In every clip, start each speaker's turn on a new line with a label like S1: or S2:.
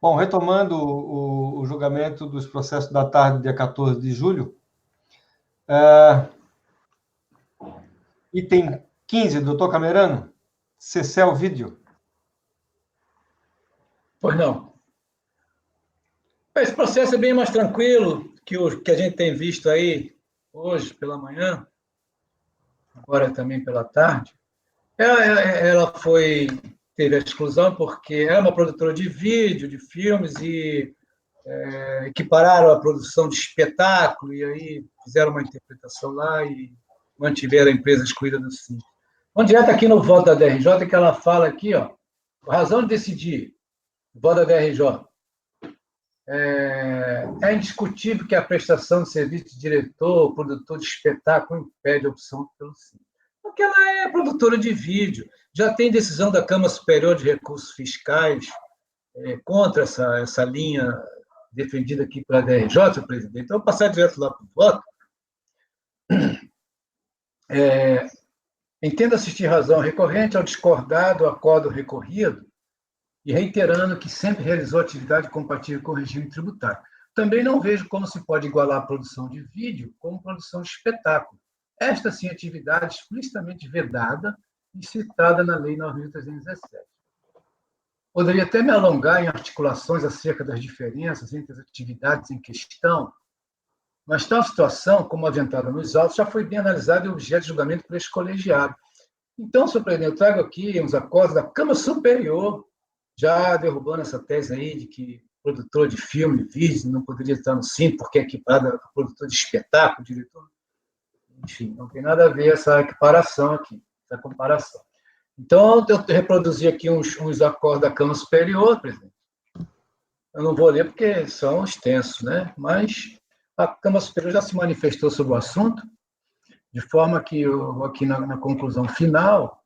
S1: Bom, retomando o julgamento dos processos da tarde, dia 14 de julho, item 15, doutor Camerano, cessar o vídeo.
S2: Pois não. Esse processo é bem mais tranquilo que o que a gente tem visto aí hoje pela manhã, agora também pela tarde. Ela teve a exclusão porque é uma produtora de vídeo, de filmes, e equipararam a produção de espetáculo, e aí fizeram uma interpretação lá e mantiveram a empresa excluída do Simples. Vamos direto aqui no voto da DRJ, que ela fala aqui, ó, a razão de decidir, o voto da DRJ, é indiscutível que a prestação de serviço de diretor ou produtor de espetáculo impede a opção pelo Simples. Porque ela é produtora de vídeo, já tem decisão da Câmara Superior de Recursos Fiscais contra essa linha defendida aqui pela DRJ, senhor presidente. Então, vou passar direto lá para o voto. Entendo assistir razão recorrente ao discordar do acordo recorrido e reiterando que sempre realizou atividade compatível com o regime tributário. Também não vejo como se pode igualar a produção de vídeo com produção de espetáculo. Esta, sim, atividade explicitamente vedada e citada na Lei 9.317. Poderia até me alongar em articulações acerca das diferenças entre as atividades em questão, mas tal situação, como aventada nos autos, já foi bem analisada e objeto de julgamento por este colegiado. Então, senhor presidente, eu trago aqui uns acordos da Câmara Superior, já derrubando essa tese aí de que produtor de filme, vídeo, não poderia estar no Simples porque é equiparado a produtor de espetáculo, diretor. Enfim, não tem nada a ver essa equiparação aqui, essa comparação. Então, eu reproduzi aqui uns acordos da Câmara Superior, presidente. Eu não vou ler porque são extensos, né? Mas a Câmara Superior já se manifestou sobre o assunto, de forma que eu, aqui na conclusão final,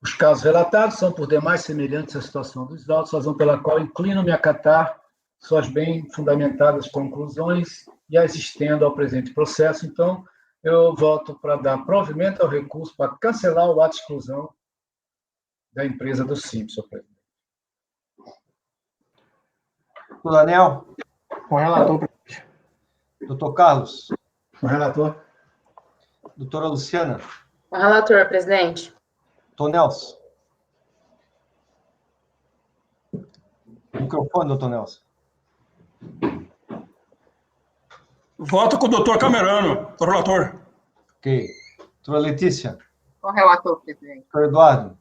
S2: os casos relatados são, por demais, semelhantes à situação dos autos, razão pela qual inclino-me a acatar suas bem fundamentadas conclusões e as estendo ao presente processo. Então, eu voto para dar provimento ao recurso para cancelar o ato de exclusão da empresa do Simples, senhor presidente.
S1: Doutor Daniel?
S3: Com o relator, presidente.
S1: Doutor Carlos?
S3: Com o relator.
S1: Doutora Luciana?
S4: Com o relator, presidente.
S1: Doutor Nelson? Microfone, doutor Nelson.
S5: Voto com o doutor Camerano, o relator.
S1: Ok. Doutora Letícia?
S4: Com o relator, presidente.
S1: Doutor Eduardo?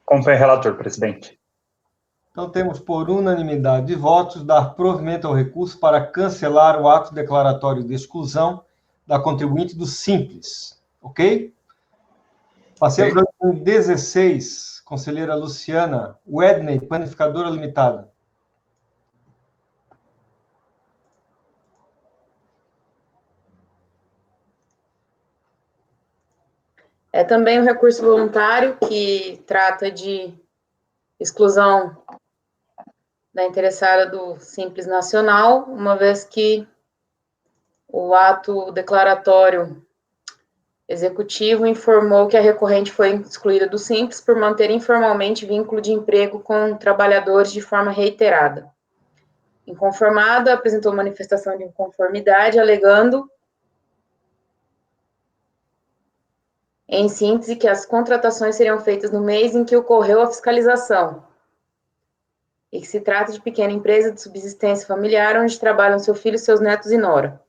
S6: Com o relator, presidente.
S1: Então, temos por unanimidade de votos dar provimento ao recurso para cancelar o ato declaratório de exclusão da contribuinte do Simples. Ok? Passemos ao item 16, conselheira Luciana, Wedney, Panificadora Limitada.
S4: É também um recurso voluntário que trata de exclusão da interessada do Simples Nacional, uma vez que o ato declaratório executivo informou que a recorrente foi excluída do Simples por manter informalmente vínculo de emprego com trabalhadores de forma reiterada. Inconformada, apresentou manifestação de inconformidade, alegando, em síntese, que as contratações seriam feitas no mês em que ocorreu a fiscalização, e que se trata de pequena empresa de subsistência familiar, onde trabalham seu filho, seus netos e nora.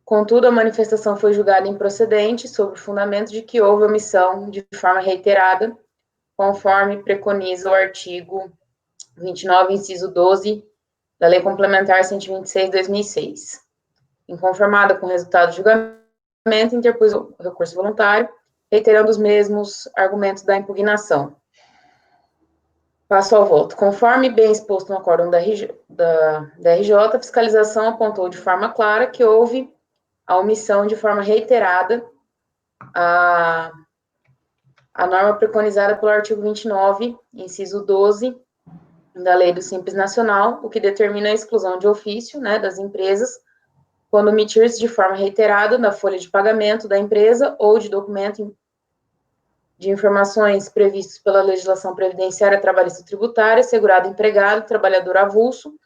S4: Contudo, a manifestação foi julgada improcedente, sob o fundamento de que houve omissão de forma reiterada, conforme preconiza o artigo 29, inciso 12, da Lei Complementar 126/2006. Inconformada com o resultado do julgamento, interpôs o recurso voluntário, reiterando os mesmos argumentos da impugnação. Passo ao voto. Conforme bem exposto no acórdão da RJ, a fiscalização apontou de forma clara que houve a omissão de forma reiterada a norma preconizada pelo artigo 29, inciso 12, da Lei do Simples Nacional, o que determina a exclusão de ofício, né, das empresas quando omitir-se de forma reiterada na folha de pagamento da empresa ou de documento de informações previstos pela legislação previdenciária, trabalhista ou tributária, segurado empregado, trabalhador avulso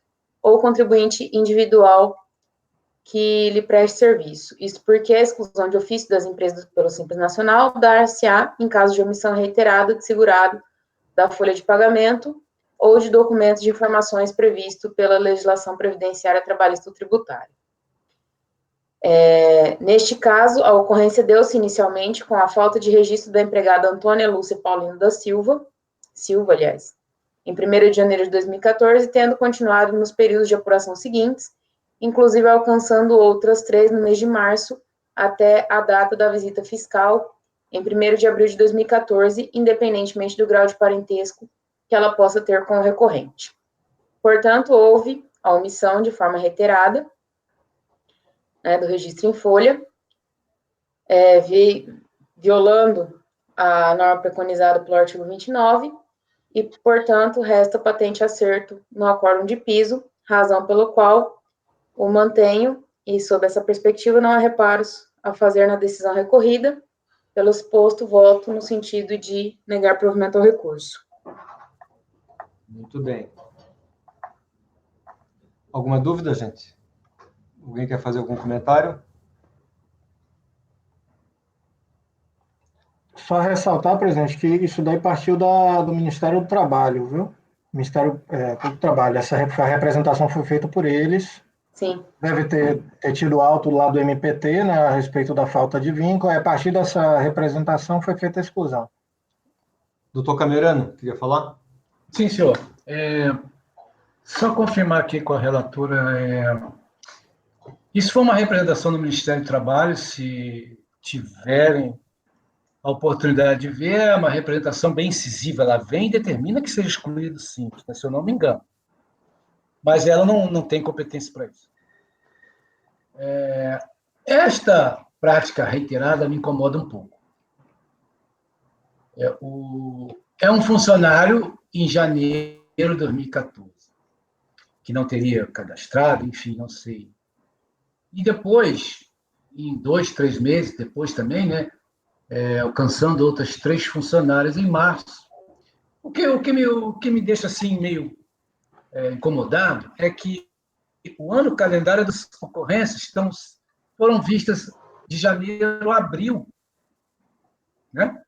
S4: ou contribuinte individual que lhe preste serviço. Isso porque a exclusão de ofício das empresas pelo Simples Nacional dar-se-á em caso de omissão reiterada de segurado da folha de pagamento ou de documentos de informações previsto pela legislação previdenciária, trabalhista ou tributária. Neste caso, a ocorrência deu-se inicialmente com a falta de registro da empregada Antônia Lúcia Paulino da Silva, em 1º de janeiro de 2014, tendo continuado nos períodos de apuração seguintes, inclusive alcançando outras 3 no mês de março, até a data da visita fiscal, em 1º de abril de 2014, independentemente do grau de parentesco que ela possa ter com o recorrente. Portanto, houve a omissão de forma reiterada, do registro em folha, violando a norma preconizada pelo artigo 29, e, portanto, resta patente acerto no acórdão de piso, razão pelo qual o mantenho, e sob essa perspectiva não há reparos a fazer na decisão recorrida, pelo exposto, voto no sentido de negar provimento ao recurso.
S1: Muito bem. Alguma dúvida, gente? Alguém quer fazer algum comentário?
S3: Só ressaltar, presidente, que isso daí partiu do Ministério do Trabalho, viu? Ministério do Trabalho. A representação foi feita por eles.
S4: Sim.
S3: Deve ter tido alto lá do MPT, né, a respeito da falta de vínculo. A partir dessa representação foi feita a exclusão.
S1: Doutor Camerano, queria falar?
S2: Sim, senhor. Só confirmar aqui com a relatora, isso foi uma representação do Ministério do Trabalho, se tiverem a oportunidade de ver, é uma representação bem incisiva, ela vem e determina que seja excluído simples, né, se eu não me engano. Mas ela não tem competência para isso. Esta prática reiterada me incomoda um pouco. É um funcionário em janeiro de 2014, que não teria cadastrado, enfim, não sei. E depois, em 2, 3 meses depois também, né, alcançando outras 3 funcionárias em março. O que me deixa assim meio incomodado é que o ano calendário das ocorrências foram vistas de janeiro a abril, né,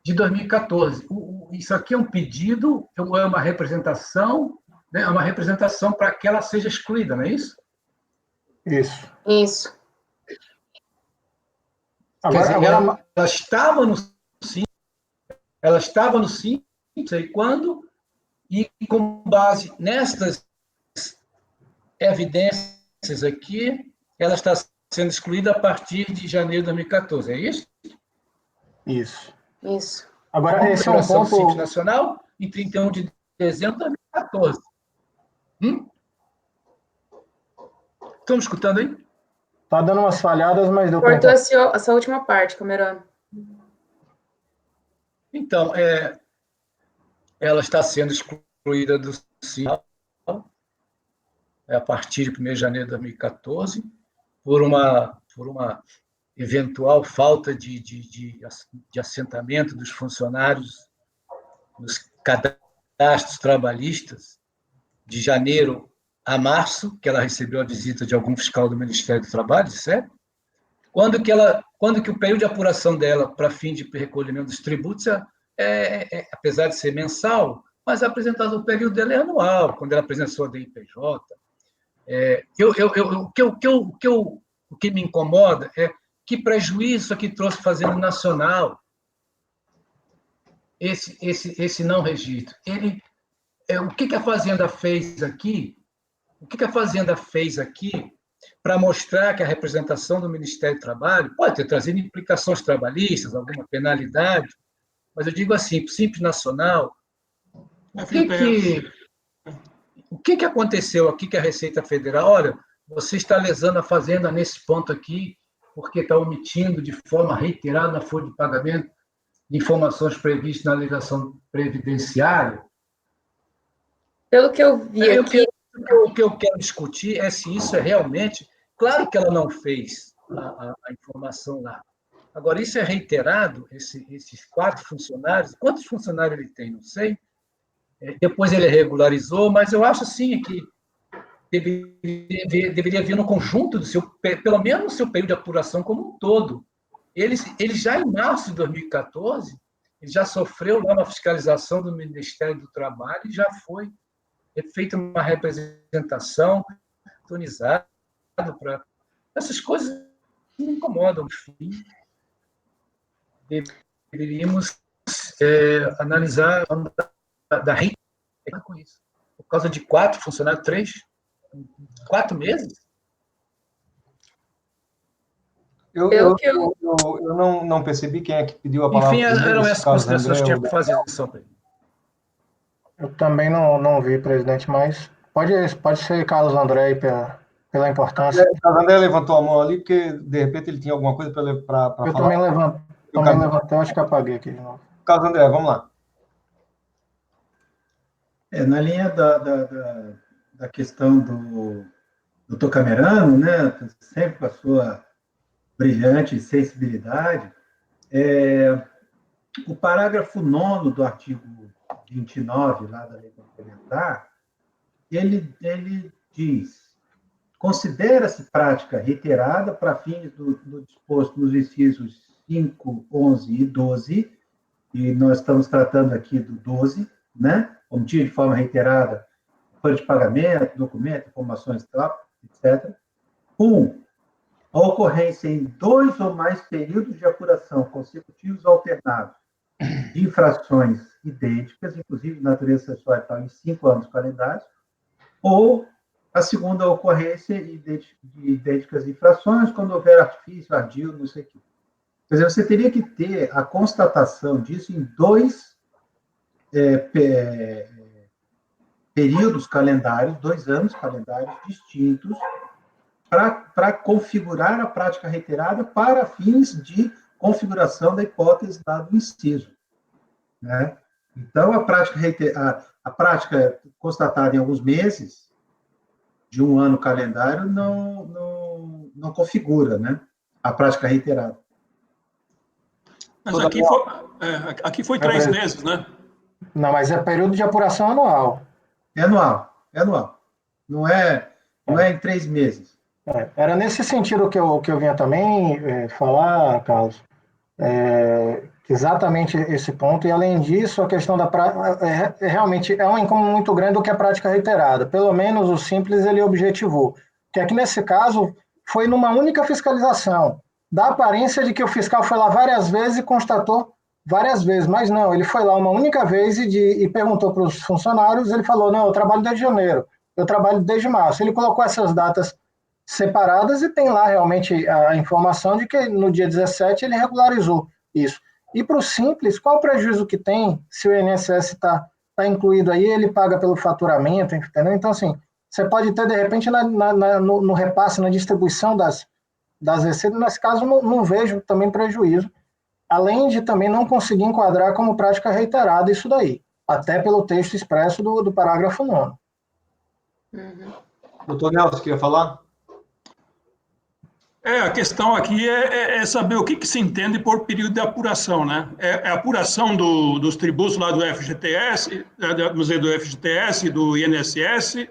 S2: de 2014. Isso aqui é um pedido, é uma representação, né, é uma representação para que ela seja excluída, não é isso?
S3: Isso.
S4: Isso.
S3: Agora,
S2: ela estava no Simples, aí quando, e com base nestas evidências aqui, ela está sendo excluída a partir de janeiro de 2014, é isso?
S3: Isso.
S4: Isso.
S3: Agora, esse é um ponto...
S2: Simples Nacional, em 31 de dezembro de 2014. Estão me escutando aí?
S3: Está dando umas falhadas, mas deu para
S4: Cortou
S3: entender.
S4: essa última parte, Camerano.
S2: Então, ela está sendo excluída do Simples a partir de 1º de janeiro de 2014, por uma eventual falta de assentamento dos funcionários nos cadastros trabalhistas de janeiro a março, que ela recebeu a visita de algum fiscal do Ministério do Trabalho, certo? Quando que o período de apuração dela para fim de recolhimento dos tributos apesar de ser mensal, mas o período dela é anual, quando ela apresentou a DIPJ. O que me incomoda é que prejuízo aqui trouxe Fazenda Nacional, esse não registro. O que a Fazenda fez aqui? O que a Fazenda fez aqui para mostrar que a representação do Ministério do Trabalho pode ter trazido implicações trabalhistas, alguma penalidade, mas eu digo assim, para o Simples Nacional, o que aconteceu aqui que a Receita Federal, olha, você está lesando a Fazenda nesse ponto aqui, porque está omitindo de forma reiterada na folha de pagamento informações previstas na legislação previdenciária?
S4: Pelo que eu vi aqui...
S2: O que eu quero discutir é se isso é realmente Claro que ela não fez a informação lá. Agora, isso é reiterado, esses 4 funcionários, quantos funcionários ele tem, não sei. Depois ele regularizou, mas eu acho, sim, que deveria vir no conjunto do seu, pelo menos no seu período de apuração como um todo. Ele já em março de 2014, ele já sofreu lá uma fiscalização do Ministério do Trabalho e já foi feita uma representação tonizada para essas coisas que me incomodam. Enfim, deveríamos analisar da rede com isso. Por causa de 4 funcionários, 3, 4 meses?
S1: Eu não percebi quem é que pediu a palavra.
S2: Enfim, eram essas considerações que tinha que fazer só para ele.
S3: Eu também não vi, presidente, mas pode ser Carlos André aí pela importância.
S1: Carlos André levantou a mão ali, porque de repente ele tinha alguma coisa para falar.
S3: Eu também levantei, acho que apaguei aqui de novo.
S1: Carlos André, vamos lá.
S7: Na linha da questão do Dr. Camerano, né, sempre com a sua brilhante sensibilidade, o parágrafo 9º do artigo 29, lá da Lei Complementar, ele diz: considera-se prática reiterada para fins do disposto nos incisos 5, 11 e 12, e nós estamos tratando aqui do 12, né? Omitida de forma reiterada, folha de pagamento, documento, informações, etc. 1. A ocorrência em 2 ou mais períodos de apuração consecutivos ou alternados de infrações idênticas, inclusive de natureza sexual e tal, em 5 anos calendários, ou a segunda ocorrência de idênticas infrações, quando houver artifício, ardil, não sei o quê. Quer dizer, você teria que ter a constatação disso em 2 períodos calendários, 2 anos calendários distintos, para configurar a prática reiterada para fins de configuração da hipótese dado o inciso, né? Então, a prática constatada em alguns meses de um ano calendário não configura, né, a prática reiterada.
S5: Mas aqui foi 3 meses, né?
S3: Não, mas é período de apuração anual.
S7: É anual. Não é em 3 meses.
S3: Era nesse sentido que eu vinha também falar, Carlos, exatamente esse ponto, e além disso, a questão da prática, realmente é um incômodo muito grande do que a prática reiterada, pelo menos o simples ele objetivou, que aqui nesse caso foi numa única fiscalização, dá a aparência de que o fiscal foi lá várias vezes e constatou várias vezes, mas não, ele foi lá uma única vez e perguntou para os funcionários, ele falou, não, eu trabalho desde janeiro, eu trabalho desde março, ele colocou essas datas separadas e tem lá realmente a informação de que no dia 17 ele regularizou isso. E para o simples, qual o prejuízo que tem se o INSS está incluído aí, ele paga pelo faturamento, entendeu? Então, assim, você pode ter, de repente, no repasse, na distribuição das receitas, nesse caso, não vejo também prejuízo, além de também não conseguir enquadrar como prática reiterada isso daí, até pelo texto expresso do parágrafo 9º.
S1: Doutor Nelson, queria falar?
S5: A questão aqui é saber o que se entende por período de apuração, né? É a apuração dos tributos lá do FGTS, do FGTS, do INSS,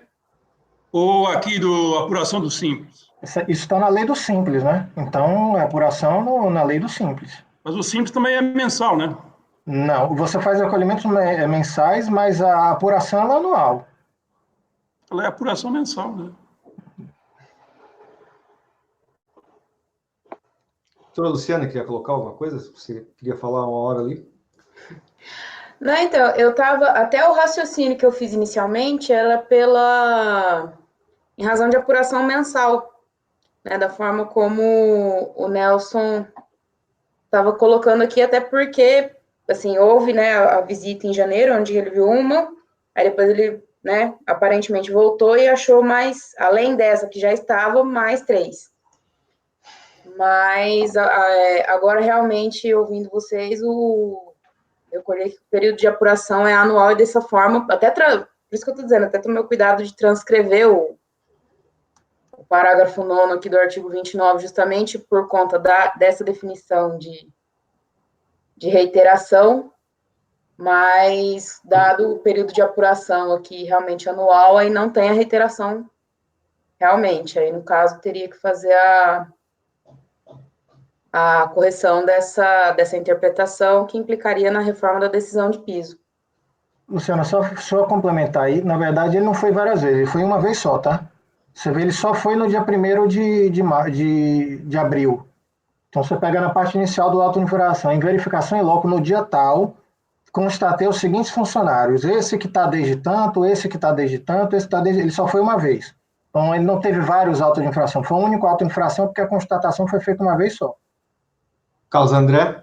S5: ou aqui do apuração do Simples?
S3: Isso está na lei do Simples, né? Então, é apuração na lei do Simples.
S5: Mas o Simples também é mensal, né?
S3: Não, você faz recolhimentos mensais, mas a apuração é anual.
S5: Ela é apuração mensal, né?
S1: Doutora Luciana, queria colocar alguma coisa? Você queria falar uma hora ali?
S4: Não, então, até o raciocínio que eu fiz inicialmente era em razão de apuração mensal, né, da forma como o Nelson estava colocando aqui, até porque, assim, houve, né, a visita em janeiro, onde ele viu uma, aí depois ele, né, aparentemente voltou e achou mais, além dessa que já estava, mais 3. Mas agora, realmente, ouvindo vocês, eu colhei que o período de apuração é anual e dessa forma, por isso que eu estou dizendo, até tomei o cuidado de transcrever o parágrafo 9º aqui do artigo 29, justamente por conta dessa definição de reiteração, mas, dado o período de apuração aqui realmente anual, aí não tem a reiteração realmente. Aí, no caso, teria que fazer a correção dessa interpretação, que implicaria na reforma da decisão de piso.
S3: Luciana, só complementar aí, na verdade ele não foi várias vezes, ele foi uma vez só, tá? Você vê, ele só foi no dia 1º de abril. Então você pega na parte inicial do auto de infração, em verificação em loco, no dia tal, constatei os seguintes funcionários, esse que está desde tanto, esse que está desde tanto, esse está desde... Ele só foi uma vez. Então ele não teve vários autos de infração, foi um único auto de infração porque a constatação foi feita uma vez só.
S1: Carlos André?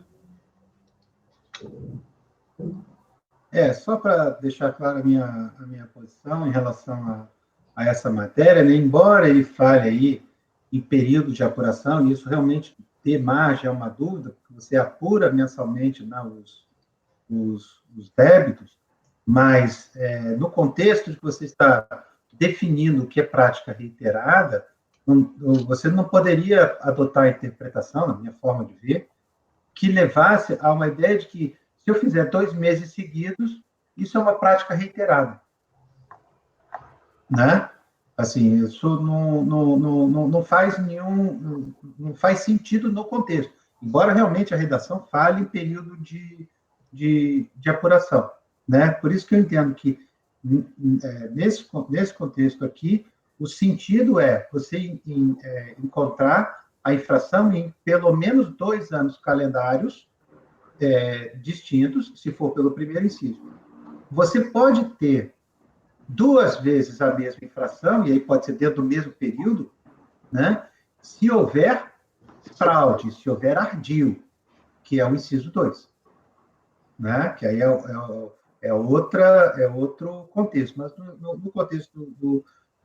S7: Só para deixar clara a minha posição em relação a essa matéria, né? Embora ele fale aí em período de apuração, e isso realmente dê margem a uma dúvida, porque você apura mensalmente, né, os débitos, mas no contexto de que você está definindo o que é prática reiterada, você não poderia adotar a interpretação, na minha forma de ver, que levasse a uma ideia de que, se eu fizer 2 meses seguidos, isso é uma prática reiterada. Né? Assim, isso não faz não faz sentido no contexto, embora realmente a redação fale em período de apuração. Né? Por isso que eu entendo que, nesse contexto aqui, o sentido é você encontrar a infração em pelo menos 2 anos calendários distintos, se for pelo primeiro inciso. Você pode ter 2 vezes a mesma infração, e aí pode ser dentro do mesmo período, né? Se houver fraude, se houver ardil, que é o inciso 2. Né? Que aí é outro contexto. Mas no contexto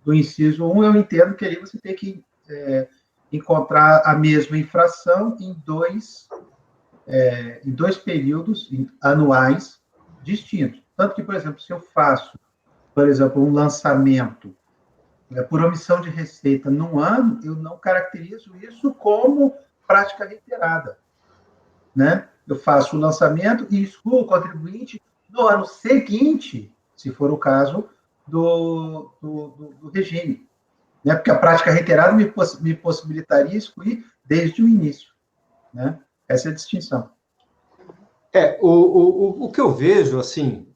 S7: do inciso 1, eu entendo que aí você tem que encontrar a mesma infração em dois períodos anuais distintos. Tanto que, por exemplo, se eu faço, por exemplo, um lançamento por omissão de receita num ano, eu não caracterizo isso como prática reiterada. Né? Eu faço o lançamento e excluo o contribuinte no ano seguinte, se for o caso do regime. Né? Porque a prática reiterada me possibilitaria excluir desde o início. Né? Essa é a distinção.
S1: O que eu vejo, assim,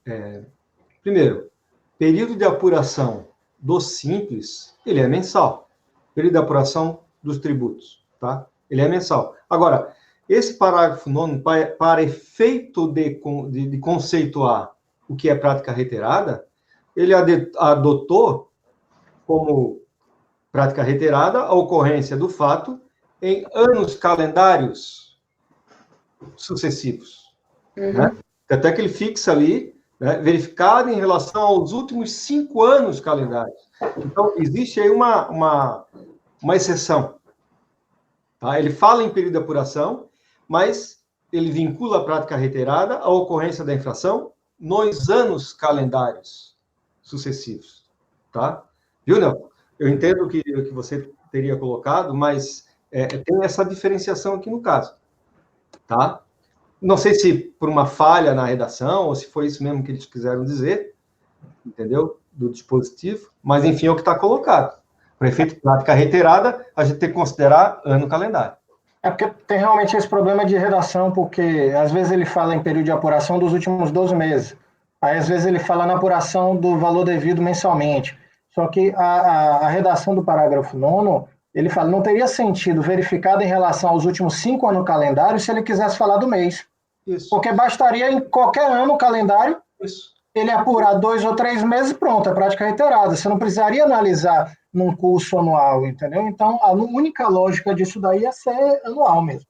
S1: primeiro, período de apuração do Simples, ele é mensal. Período de apuração dos tributos, tá? Ele é mensal. Agora, esse parágrafo 9º, para efeito de conceituar o que é prática reiterada, ele adotou como prática reiterada a ocorrência do fato em anos calendários sucessivos. Né? Até que ele fixa ali, né, verificado em relação aos últimos 5 anos calendários. Então, existe aí uma exceção. Tá? Ele fala em período de apuração, mas ele vincula a prática reiterada à ocorrência da infração nos anos calendários sucessivos. Tá? Viu, Nelson? Eu entendo o que você teria colocado, mas tem essa diferenciação aqui no caso. Tá? Não sei se por uma falha na redação, ou se foi isso mesmo que eles quiseram dizer, entendeu? Do dispositivo, mas enfim, é o que está colocado. Para efeito de prática reiterada, a gente tem que considerar ano calendário.
S3: É porque tem realmente esse problema de redação, porque às vezes ele fala em período de apuração dos últimos 12 meses, aí às vezes ele fala na apuração do valor devido mensalmente. Só que a redação do parágrafo 9º, ele fala, não teria sentido verificado em relação aos últimos 5 anos calendários se ele quisesse falar do mês. Isso. Porque bastaria em qualquer ano calendário, isso, ele apurar 2 ou 3 meses, pronto, é prática reiterada. Você não precisaria analisar num curso anual, entendeu? Então, a única lógica disso daí é ser anual mesmo.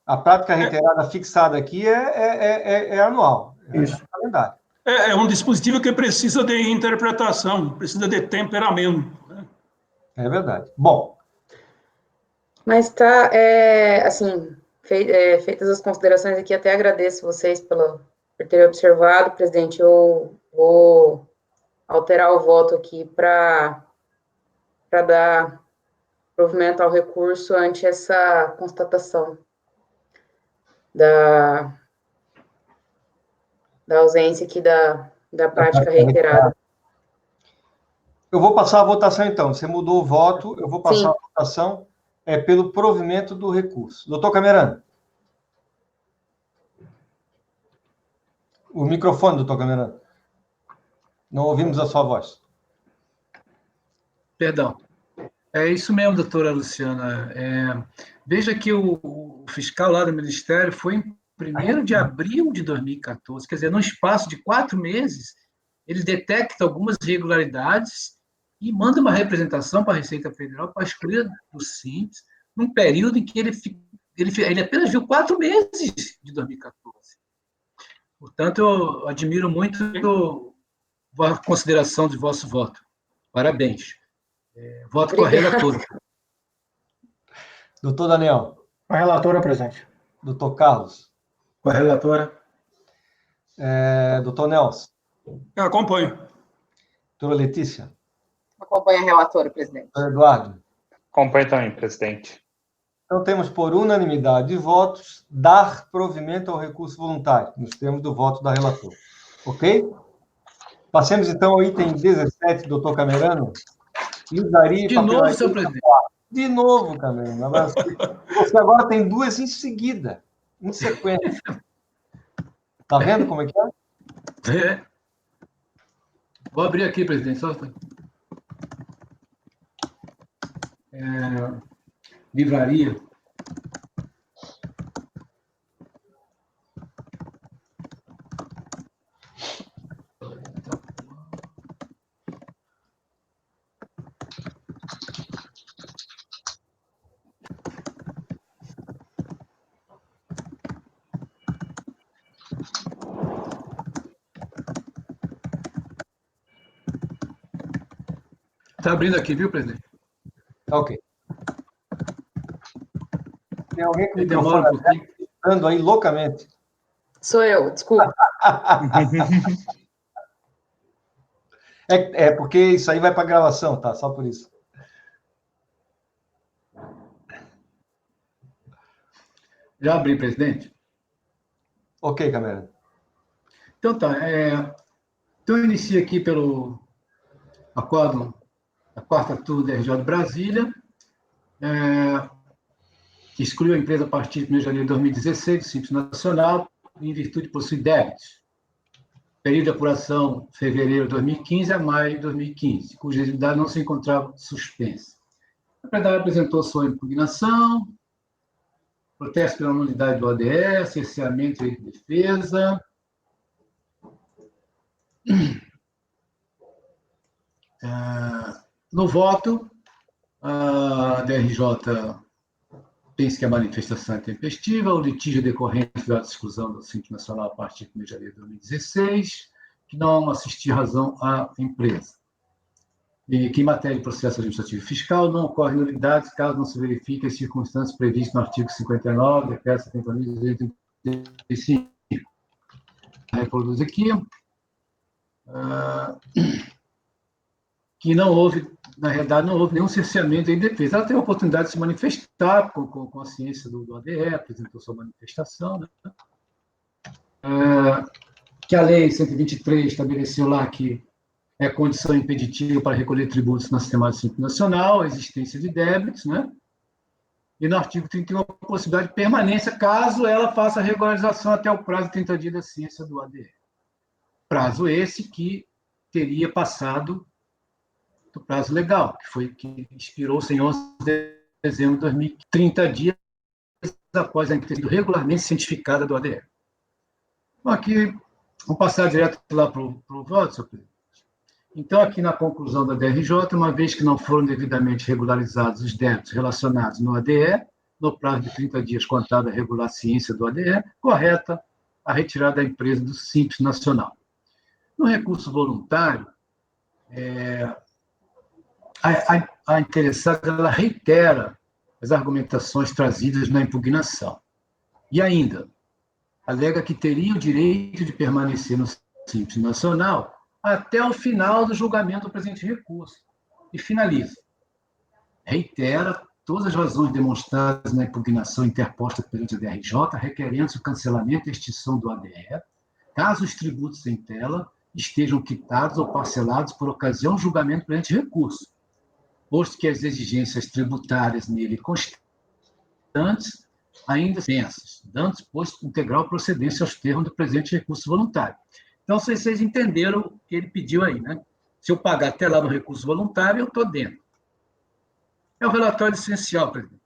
S1: A prática reiterada fixada aqui é anual.
S3: Isso.
S1: Calendário.
S5: É um dispositivo que precisa de interpretação, precisa de temperamento. Né?
S1: É verdade. Bom.
S4: Mas tá, assim, feitas as considerações aqui, até agradeço vocês por terem observado, presidente. Eu vou alterar o voto aqui para dar provimento ao recurso ante essa constatação da ausência aqui da prática reiterada.
S1: Eu vou passar a votação, então. Você mudou o voto, eu vou passar
S4: Sim.
S1: a votação pelo provimento do recurso. Doutor Camerano. O microfone, doutor Camerano. Não ouvimos a sua voz.
S2: Perdão. É isso mesmo, doutora Luciana. Veja que o fiscal lá do Ministério foi em 1º de abril de 2014, quer dizer, num espaço de 4 meses, ele detecta algumas irregularidades e manda uma representação para a Receita Federal para a excluir do Simples, num período em que ele apenas viu 4 meses de 2014. Portanto, eu admiro muito a consideração de vosso voto. Parabéns. Voto com a relatora.
S1: Doutor Daniel.
S3: A relatora presente.
S1: Doutor Carlos.
S7: Com a relatora.
S1: Doutor Nelson.
S5: Eu acompanho.
S1: Doutora Letícia.
S8: Acompanho a relatora, presidente.
S1: Doutor Eduardo.
S6: Acompanho também, presidente.
S1: Então, temos por unanimidade de votos dar provimento ao recurso voluntário, nos termos do voto da relatora. Ok? Passemos, então, ao item 17, doutor Camerano. Livraria
S2: De
S1: e
S2: novo,
S1: papelaria.
S2: senhor presidente.
S1: De novo, Camerano. Agora, você agora tem duas em seguida, em sequência. Está vendo como é que é?
S2: Vou abrir aqui, presidente. Só... livraria. Está abrindo aqui, viu, presidente?
S1: Ok. Tem alguém com o
S2: Demora um
S1: microfone
S2: pouquinho.
S1: gritando aí loucamente.
S4: Sou eu, desculpa.
S1: Porque isso aí vai para gravação, tá? Só por isso.
S2: Já abri, presidente?
S1: Ok, Camerano.
S2: Então tá. Então eu inicio aqui pelo acordo da 4ª turma da RJ de Brasília, que excluiu a empresa a partir de 1º de janeiro de 2016 do Simples Nacional, em virtude de possuir débitos. Período de apuração fevereiro de 2015 a maio de 2015, cuja atividade não se encontrava suspensa. A propriedade apresentou sua impugnação, protesto pela nulidade do ODE, cerceamento e defesa. No voto, a DRJ pensa que a manifestação é tempestiva, o litígio decorrente da exclusão do Simples Nacional a partir de 1º de janeiro de 2016, que não assistia razão à empresa. E que, em matéria de processo administrativo e fiscal, não ocorre nulidades caso não se verifique as circunstâncias previstas no artigo 59, decreto 70.235. Reproduz aqui. Que não houve, na realidade, não houve nenhum cerceamento em defesa. Ela teve a oportunidade de se manifestar com a ciência do ADE, apresentou sua manifestação, né? Que a Lei 123 estabeleceu lá que é condição impeditiva para recolher tributos na sistemática simples nacional, a existência de débitos, né? E no artigo 31, a possibilidade de permanência, caso ela faça a regularização até o prazo de 30 dias da ciência do ADE. Prazo esse que teria passado do prazo legal, que expirou-se em 11 de dezembro de 2030 dias após a ter sido regularmente cientificada do ADE. Bom, aqui, vamos passar direto lá para o voto, senhor presidente. Então, aqui na conclusão da DRJ, uma vez que não foram devidamente regularizados os débitos relacionados no ADE, no prazo de 30 dias contado a regular ciência do ADE, correta a retirada da empresa do Simples Nacional. No recurso voluntário, a interessada ela reitera as argumentações trazidas na impugnação. E ainda, alega que teria o direito de permanecer no Simples Nacional até o final do julgamento do presente recurso. E finaliza. Reitera todas as razões demonstradas na impugnação interposta perante a DRJ, requerendo o cancelamento e extinção do ADE, caso os tributos em tela estejam quitados ou parcelados por ocasião de julgamento perante recurso, posto que as exigências tributárias nele constantes ainda pensas, dando, pois, integral procedência aos termos do presente recurso voluntário. Então, vocês entenderam o que ele pediu aí, né? Se eu pagar até lá no recurso voluntário, eu estou dentro. É o relatório essencial, presidente.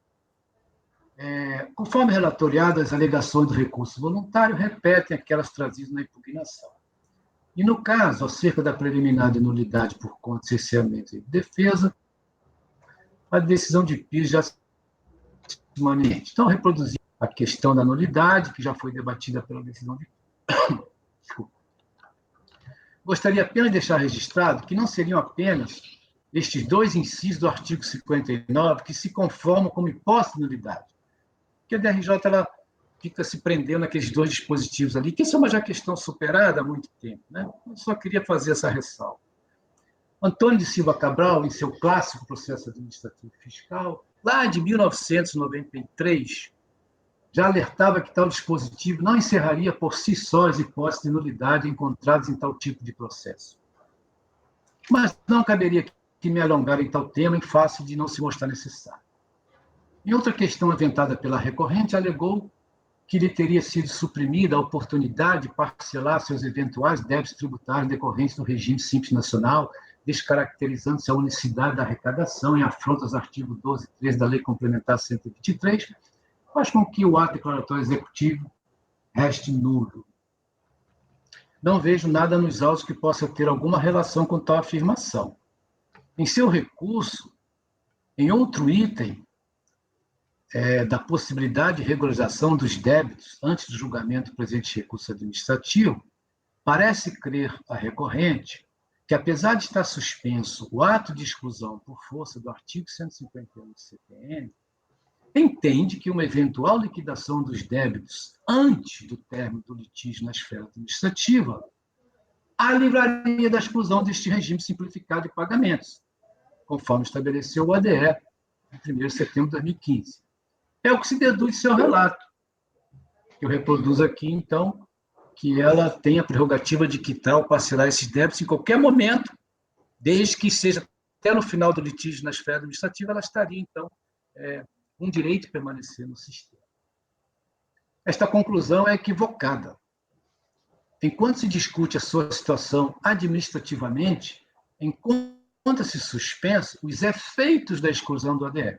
S2: Conforme relatoriado, as alegações do recurso voluntário repetem aquelas trazidas na impugnação. E, no caso, acerca da preliminar de nulidade por conta de cerceamento e defesa, a decisão de PIS já se maniente. Então, reproduzir a questão da nulidade, que já foi debatida pela decisão de Desculpa. Gostaria apenas de deixar registrado que não seriam apenas estes dois incisos do artigo 59 que se conformam como hipótese de nulidade. Porque a DRJ ela fica se prendendo naqueles dois dispositivos ali, que isso é uma já questão superada há muito tempo, né? Eu só queria fazer essa ressalva. Antônio de Silva Cabral, em seu clássico processo administrativo fiscal, lá de 1993, já alertava que tal dispositivo não encerraria por si só as hipóteses de nulidade encontradas em tal tipo de processo. Mas não caberia que me alongar em tal tema em face de não se mostrar necessário. Em outra questão aventada pela recorrente, alegou que lhe teria sido suprimida a oportunidade de parcelar seus eventuais débitos tributários decorrentes do regime simples nacional, descaracterizando-se a unicidade da arrecadação em afronta aos artigos 12 e 13 da Lei Complementar 123, faz com que o ato declaratório executivo reste nulo. Não vejo nada nos autos que possa ter alguma relação com tal afirmação. Em seu recurso, em outro item da possibilidade de regularização dos débitos antes do julgamento do presente recurso administrativo, parece crer a recorrente que, apesar de estar suspenso o ato de exclusão por força do artigo 151 do CPN, entende que uma eventual liquidação dos débitos antes do término do litígio na esfera administrativa a livraria da exclusão deste regime simplificado de pagamentos, conforme estabeleceu o ADE, em 1º de setembro de 2015. É o que se deduz de seu relato. Eu reproduzo aqui, então, que ela tem a prerrogativa de quitar ou parcelar esses débitos em qualquer momento, desde que seja até no final do litígio na esfera administrativa, ela estaria, então, com direito de permanecer no sistema. Esta conclusão é equivocada. Enquanto se discute a sua situação administrativamente, encontra-se suspenso os efeitos da exclusão do ADE,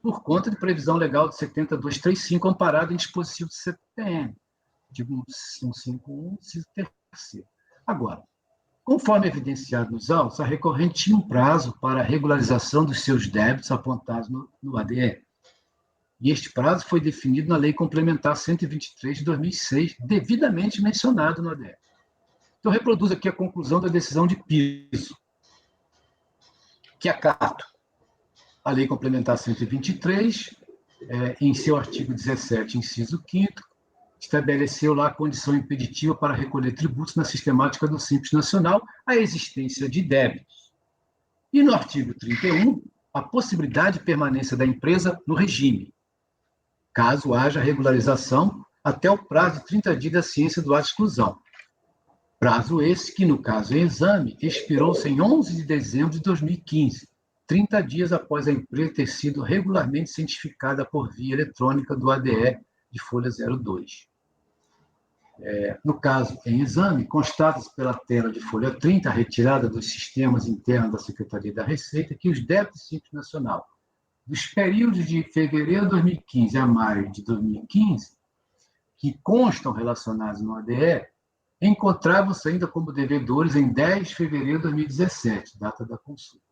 S2: por conta de previsão legal de 70235, amparado em dispositivo do CPN, artigo 151, inciso 3º. Agora, conforme evidenciado nos autos, a recorrente tinha um prazo para a regularização dos seus débitos apontados no ADE. E este prazo foi definido na Lei Complementar 123 de 2006, devidamente mencionado no ADE. Então, eu reproduzo aqui a conclusão da decisão de piso, que acato a Lei Complementar 123, em seu artigo 17, inciso 5º, estabeleceu lá a condição impeditiva para recolher tributos na sistemática do Simples Nacional, a existência de débitos. E no artigo 31, a possibilidade de permanência da empresa no regime, caso haja regularização até o prazo de 30 dias da ciência do ato de exclusão. Prazo esse que, no caso em exame, expirou-se em 11 de dezembro de 2015, 30 dias após a empresa ter sido regularmente cientificada por via eletrônica do ADE de folha 02. No caso em exame, constata-se pela tela de folha 30, retirada dos sistemas internos da Secretaria da Receita, que os débitos Simples Nacional dos períodos de fevereiro de 2015 a maio de 2015, que constam relacionados no ADE, encontravam-se ainda como devedores em 10 de fevereiro de 2017, data da consulta.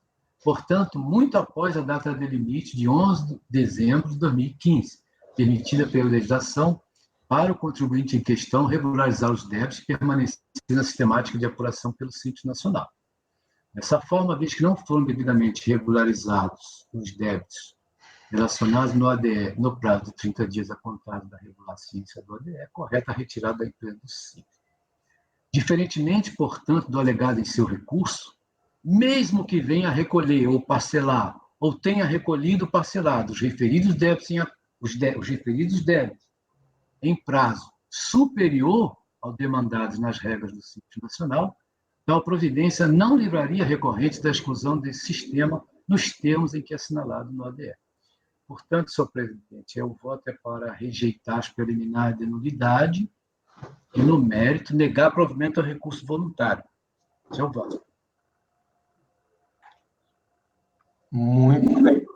S2: Portanto, muito após a data de limite de 11 de dezembro de 2015, permitida pela legislação para o contribuinte em questão regularizar os débitos e permanecer na sistemática de apuração pelo Simples Nacional. Dessa forma, visto que não foram devidamente regularizados os débitos relacionados no ADE no prazo de 30 dias a contar da regular ciência do ADE, é correta a retirada da empresa do Simples. Diferentemente, portanto, do alegado em seu recurso, mesmo que venha a recolher ou parcelar ou tenha recolhido parcelado os referidos débitos em prazo superior ao demandado nas regras do Simples Nacional, tal providência não livraria recorrente da exclusão desse sistema nos termos em que é assinalado no ADR. Portanto, senhor presidente, o voto é para rejeitar as preliminares de nulidade e, no mérito, negar provimento ao recurso voluntário. Esse é o voto.
S1: Muito bem.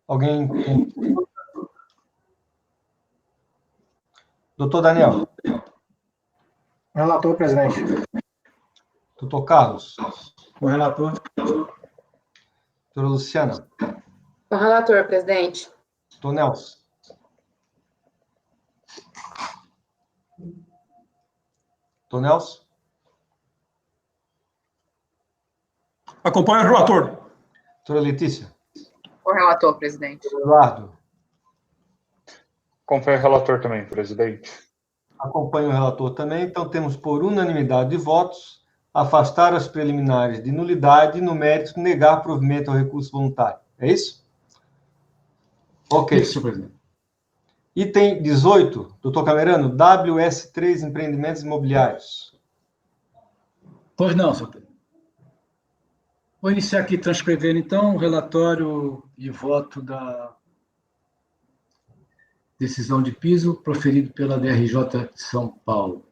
S1: Alguém? Doutor Daniel.
S3: Relator, presidente.
S1: Doutor Carlos.
S7: O relator.
S1: Doutora Luciana.
S4: Com o relator, presidente.
S1: Doutor Nelson. Doutor Nelson.
S5: Acompanho o relator.
S1: Doutora Letícia.
S8: Com o relator, presidente.
S1: Doutor Eduardo.
S6: Acompanho o relator também, presidente.
S1: Acompanho o relator também. Então, temos por unanimidade de votos afastar as preliminares de nulidade e, no mérito, negar provimento ao recurso voluntário. É isso? Ok.
S2: Isso, presidente.
S1: Item 18, doutor Camerano, WS3 Empreendimentos Imobiliários.
S2: Pois não, senhor presidente. Vou iniciar aqui transcrevendo, então, o relatório e voto da decisão de piso proferido pela DRJ de São Paulo.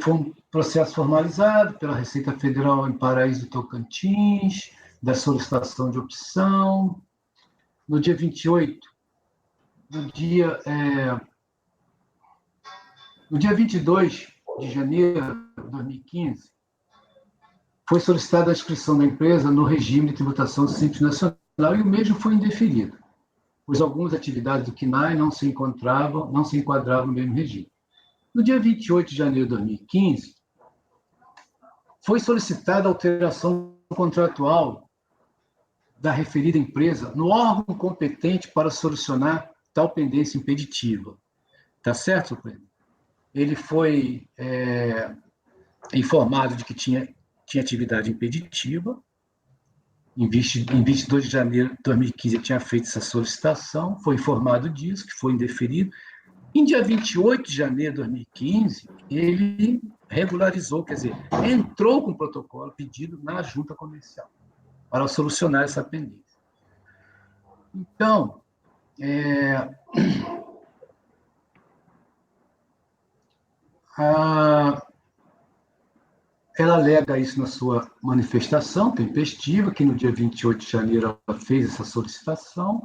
S2: Foi um processo formalizado pela Receita Federal em Paraíso do Tocantins, da solicitação de opção. No dia 28, no dia 22 de janeiro de 2015, foi solicitada a inscrição da empresa no regime de tributação Simples Nacional e o mesmo foi indeferido, pois algumas atividades do CNAE não se enquadravam no mesmo regime. No dia 28 de janeiro de 2015, foi solicitada a alteração contratual da referida empresa no órgão competente para solucionar tal pendência impeditiva. Tá certo, senhor presidente? Ele foi informado de que tinha atividade impeditiva. Em 22 de janeiro de 2015, ele tinha feito essa solicitação, foi informado disso, que foi indeferido. Em dia 28 de janeiro de 2015, ele regularizou, quer dizer, entrou com o protocolo pedido na junta comercial para solucionar essa pendência. Então, ela alega isso na sua manifestação tempestiva, que no dia 28 de janeiro ela fez essa solicitação,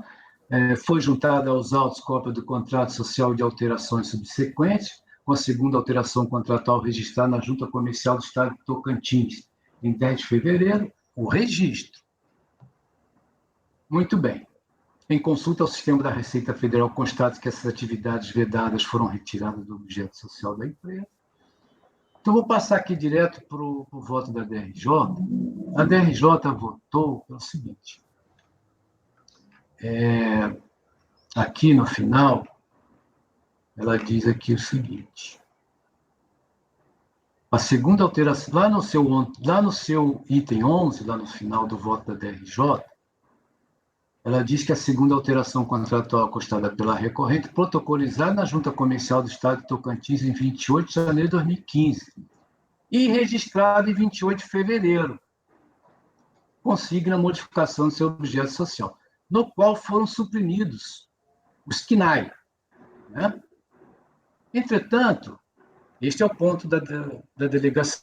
S2: foi juntada aos autos cópia do contrato social de alterações subsequentes, com a segunda alteração contratual registrada na Junta Comercial do Estado de Tocantins, em 10 de fevereiro, o registro. Muito bem. Em consulta ao sistema da Receita Federal, constata que essas atividades vedadas foram retiradas do objeto social da empresa. Então, vou passar aqui direto para o voto da DRJ. A DRJ votou pelo seguinte. Aqui no final, ela diz aqui o seguinte. A segunda alteração, lá no seu item 11, lá no final do voto da DRJ, ela diz que a segunda alteração contratual constada pela recorrente, protocolizada na Junta Comercial do Estado de Tocantins em 28 de janeiro de 2015 e registrada em 28 de fevereiro, consigna a modificação do seu objeto social, no qual foram suprimidos os CNAE. Né? Entretanto, este é o ponto da delegacia.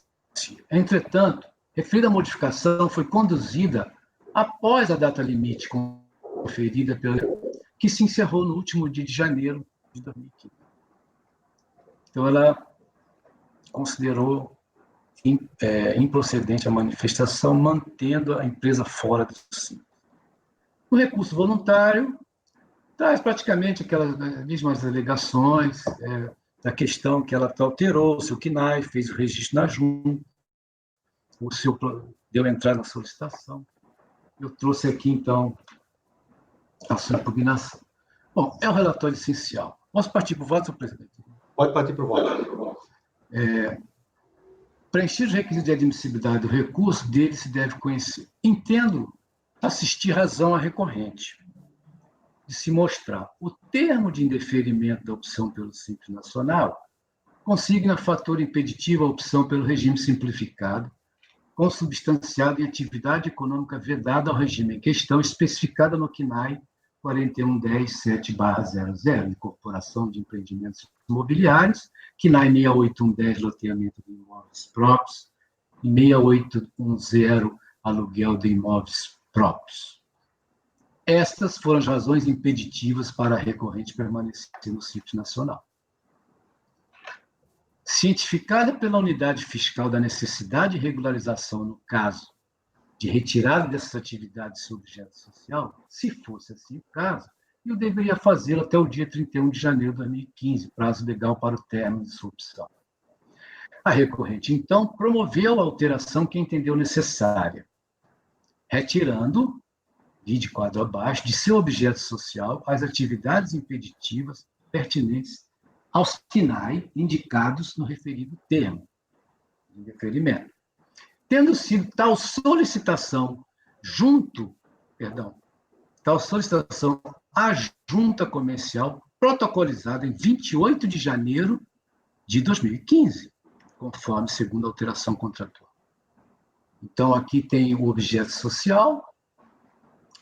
S2: Entretanto, referida modificação foi conduzida após a data limite conferida que se encerrou no último dia de janeiro de 2015. Então, ela considerou improcedente a manifestação, mantendo a empresa fora do Simples. O recurso voluntário traz praticamente aquelas mesmas alegações da questão que ela alterou, o seu CNAE fez o registro na junta, deu entrada na solicitação. Eu trouxe aqui, então, a sua impugnação. Bom, é um relatório essencial. Posso partir para o voto, senhor presidente?
S1: Pode partir para o voto.
S2: preenchidos os requisitos de admissibilidade do recurso, dele se deve conhecer. Entendo assistir razão à recorrente de se mostrar o termo de indeferimento da opção pelo Simples Nacional consigna fator impeditivo à opção pelo regime simplificado, consubstanciado em atividade econômica vedada ao regime em questão, especificada no CNAE 41.10.7/00, Incorporação de Empreendimentos Imobiliários, CNAE 68.10, Loteamento de Imóveis Próprios, e 68.10, Aluguel de Imóveis Próprios. Estas foram as razões impeditivas para a recorrente permanecer no Simples Nacional. Cientificada pela unidade fiscal da necessidade de regularização no caso de retirada dessas atividades sob objeto social, se fosse assim o caso, eu deveria fazê-lo até o dia 31 de janeiro de 2015, prazo legal para o término de sua opção. A recorrente, então, promoveu a alteração que entendeu necessária, retirando, vide quadro abaixo, de seu objeto social as atividades impeditivas pertinentes aos CNAE indicados no referido termo de deferimento. Tendo sido tal solicitação à junta comercial protocolizada em 28 de janeiro de 2015, conforme segunda alteração contratual. Então, aqui tem o objeto social,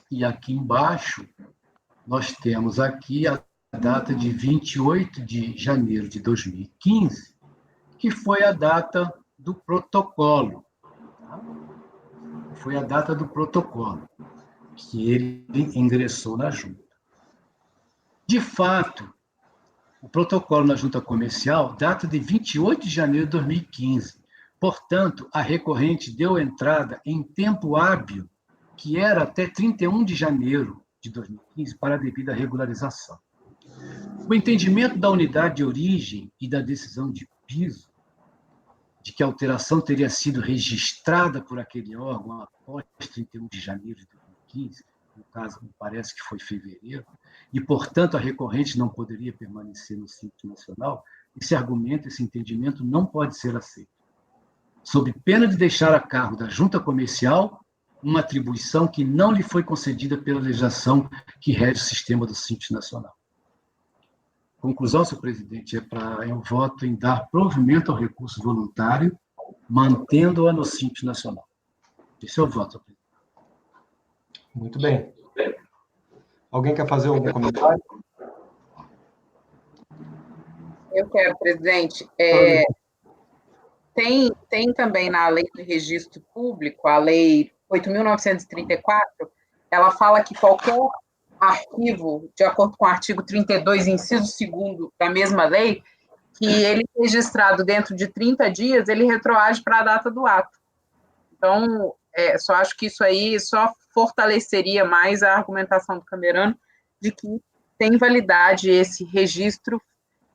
S2: e aqui embaixo nós temos aqui a data de 28 de janeiro de 2015, que foi a data do protocolo. Foi a data do protocolo que ele ingressou na junta. De fato, o protocolo na junta comercial data de 28 de janeiro de 2015. Portanto, a recorrente deu entrada em tempo hábil, que era até 31 de janeiro de 2015, para a devida regularização. O entendimento da unidade de origem e da decisão de piso, de que a alteração teria sido registrada por aquele órgão após 31 de janeiro de 2015, no caso, me parece que foi fevereiro, e, portanto, a recorrente não poderia permanecer no Simples Nacional, esse argumento, esse entendimento não pode ser aceito, sob pena de deixar a cargo da junta comercial uma atribuição que não lhe foi concedida pela legislação que rege o sistema do Simples Nacional. Conclusão, senhor presidente, é um voto em dar provimento ao recurso voluntário, mantendo-a no Simples Nacional. Esse é o voto, senhor presidente.
S1: Muito bem. Alguém quer fazer algum comentário?
S8: Eu quero, presidente. Tem também na Lei do Registro Público, a Lei 8.934, ela fala que qualquer arquivo, de acordo com o artigo 32, inciso 2º da mesma lei, que ele registrado dentro de 30 dias, ele retroage para a data do ato. Então, só acho que isso aí só fortaleceria mais a argumentação do Camerano de que tem validade esse registro,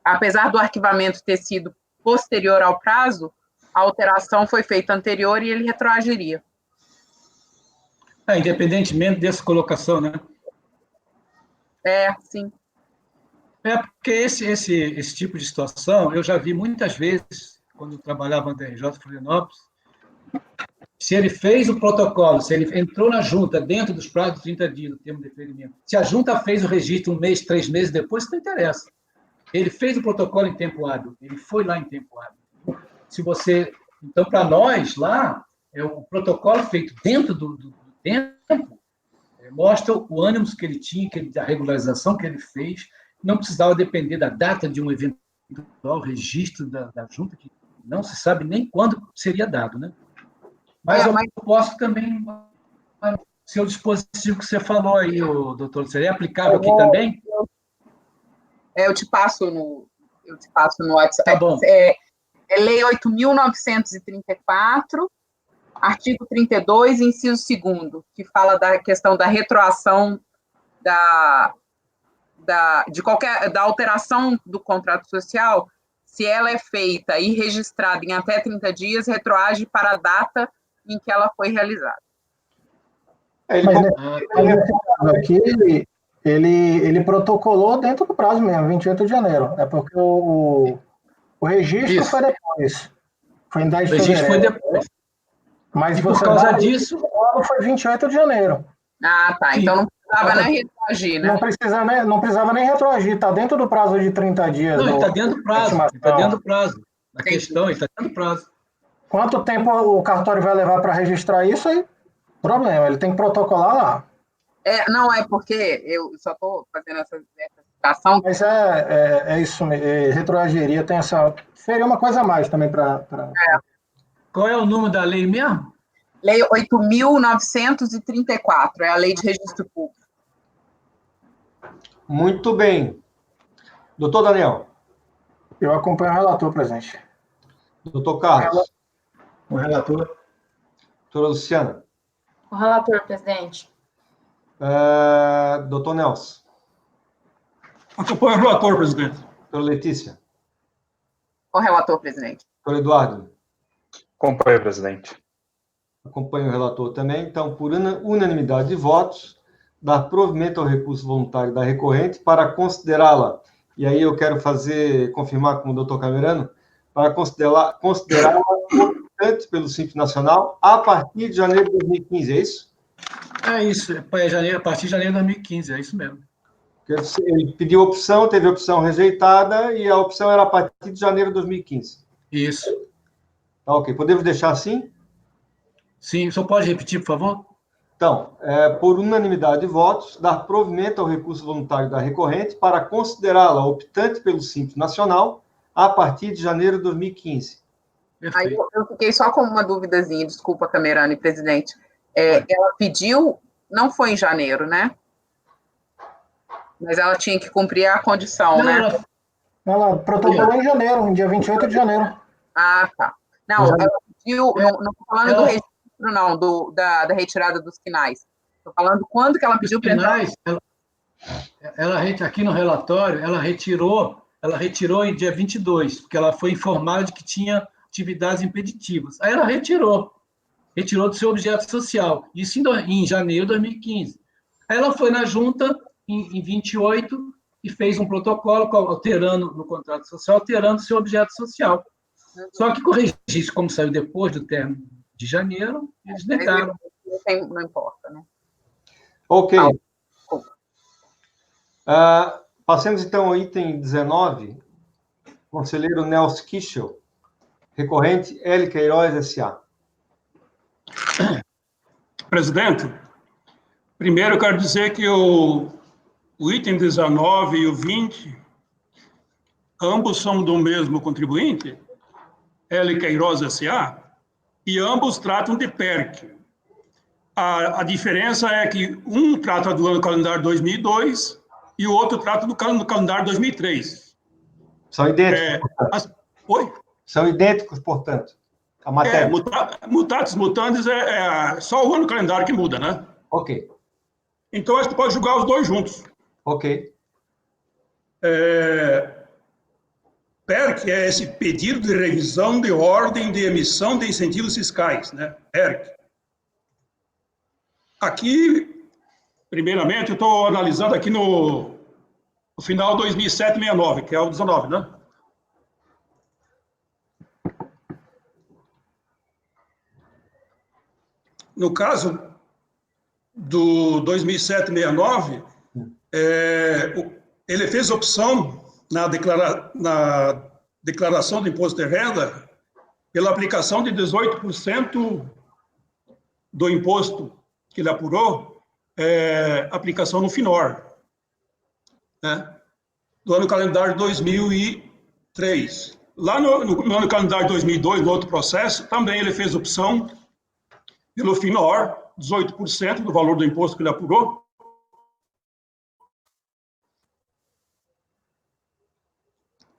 S8: apesar do arquivamento ter sido posterior ao prazo, a alteração foi feita anterior e ele retroagiria.
S2: Independentemente dessa colocação, né?
S8: Sim.
S2: Porque esse tipo de situação eu já vi muitas vezes, quando eu trabalhava no DRJ Florianópolis. Se ele fez o protocolo, se ele entrou na junta dentro dos prazos de 30 dias do termo de deferimento, se a junta fez o registro 1 mês, 3 meses depois, isso não interessa. Ele fez o protocolo em tempo hábil, ele foi lá em tempo hábil. Então, para nós, lá, o protocolo feito dentro do tempo, mostra o ânimo que ele tinha, a regularização que ele fez, não precisava depender da data de um eventual registro da junta, que não se sabe nem quando seria dado, né? Mas eu posso também, seu dispositivo que você falou aí, doutor, seria aplicável aqui também?
S8: Eu te passo no WhatsApp.
S2: Tá bom.
S8: É Lei 8.934, artigo 32, inciso 2º, que fala da questão da retroação da alteração do contrato social, se ela é feita e registrada em até 30 dias, retroage para a data em que ela foi realizada.
S3: Aqui, ele protocolou dentro do prazo mesmo, 28 de janeiro. É porque o registro foi depois. Foi em 10
S2: O
S3: de
S2: registro foi
S3: fevereiro.
S2: depois.
S3: Mas
S2: E por
S3: você
S2: causa
S3: dá-
S2: disso,
S3: o ano foi 28 de janeiro.
S8: Ah, tá.
S2: Sim.
S8: Então não precisava nem retroagir, né?
S3: Não precisava nem retroagir, está dentro do prazo de 30 dias.
S2: não, ele
S3: do-
S2: está dentro do prazo. Ele está
S3: estimação.
S2: dentro do prazo. A
S8: Entendi.
S2: questão, ele está dentro do prazo.
S3: Quanto tempo o cartório vai levar para registrar isso aí? Problema, ele tem que protocolar lá.
S8: Não, é porque eu só estou fazendo essa citação.
S3: Mas é isso mesmo. Retroagiria tem essa. Seria uma coisa a mais também para.
S2: Qual é o número da lei mesmo?
S8: Lei 8.934, é a Lei de Registro Público.
S1: Muito bem. Doutor Daniel.
S3: Eu acompanho o relator, presidente.
S1: Doutor Carlos.
S7: O relator.
S1: Doutora Luciana.
S4: O relator, presidente.
S1: Doutor Nelson.
S5: Acompanho o relator, presidente.
S1: Doutora Letícia.
S8: O relator, presidente.
S1: Doutor Eduardo.
S6: Acompanho, presidente.
S1: Acompanho o relator também. Então, por unanimidade de votos, dar provimento ao recurso voluntário da recorrente para considerá-la, e aí eu quero confirmar com o doutor Camerano, para considerá-la optante pelo Simples Nacional a partir de janeiro de 2015, é isso?
S2: É isso, a partir de janeiro de 2015, é isso mesmo.
S1: Ele pediu opção, teve opção rejeitada, e a opção era a partir de janeiro de 2015.
S2: Isso.
S1: Tá, ok. Podemos deixar assim?
S2: Sim, só pode repetir, por favor?
S1: Então, por unanimidade de votos, dar provimento ao recurso voluntário da recorrente para considerá-la optante pelo Simples Nacional a partir de janeiro de 2015.
S8: Aí eu fiquei só com uma duvidazinha, desculpa, Camerano e presidente. Ela pediu, não foi em janeiro, né? Mas ela tinha que cumprir a condição, né?
S3: Ela protocolou em janeiro, em dia 28 de janeiro.
S8: Ah, tá. Não, ela pediu, não estou falando do registro, não, da retirada dos quinais. Estou falando quando que ela pediu para entrar.
S2: Aqui no relatório, ela retirou em dia 22, porque ela foi informada de que tinha atividades impeditivas. Aí ela retirou do seu objeto social, isso em janeiro de 2015. Aí ela foi na junta, em 28, e fez um protocolo, alterando no contrato social, alterando o seu objeto social. Só que com o registro, como saiu depois do término de janeiro, eles negaram.
S8: Não importa, né?
S1: Ok. Passemos então ao item 19. Conselheiro Nelson Kischel, recorrente L. Queiroz S.A.
S5: Presidente, primeiro eu quero dizer que o item 19 e o 20, ambos são do mesmo contribuinte, L. Queiroz S.A., e ambos tratam de PERC. A diferença é que um trata do ano calendário 2002 e o outro trata do calendário 2003.
S1: São idênticos.
S5: Oi?
S1: São idênticos, portanto. A matéria.
S5: Mutatis mutandis só o ano calendário que muda, né?
S1: Ok.
S5: Então, a gente pode julgar os dois juntos.
S1: Ok.
S5: PERC é esse pedido de revisão de ordem de emissão de incentivos fiscais, né? PERC. Aqui, primeiramente, eu estou analisando aqui no final 2769, que é o 19, né? No caso do 2769, ele fez opção na declaração do imposto de renda pela aplicação de 18% do imposto que ele apurou, aplicação no FINOR, né, do ano calendário 2003. Lá no ano calendário 2002, no outro processo, também ele fez opção pelo FINOR, 18% do valor do imposto que ele apurou.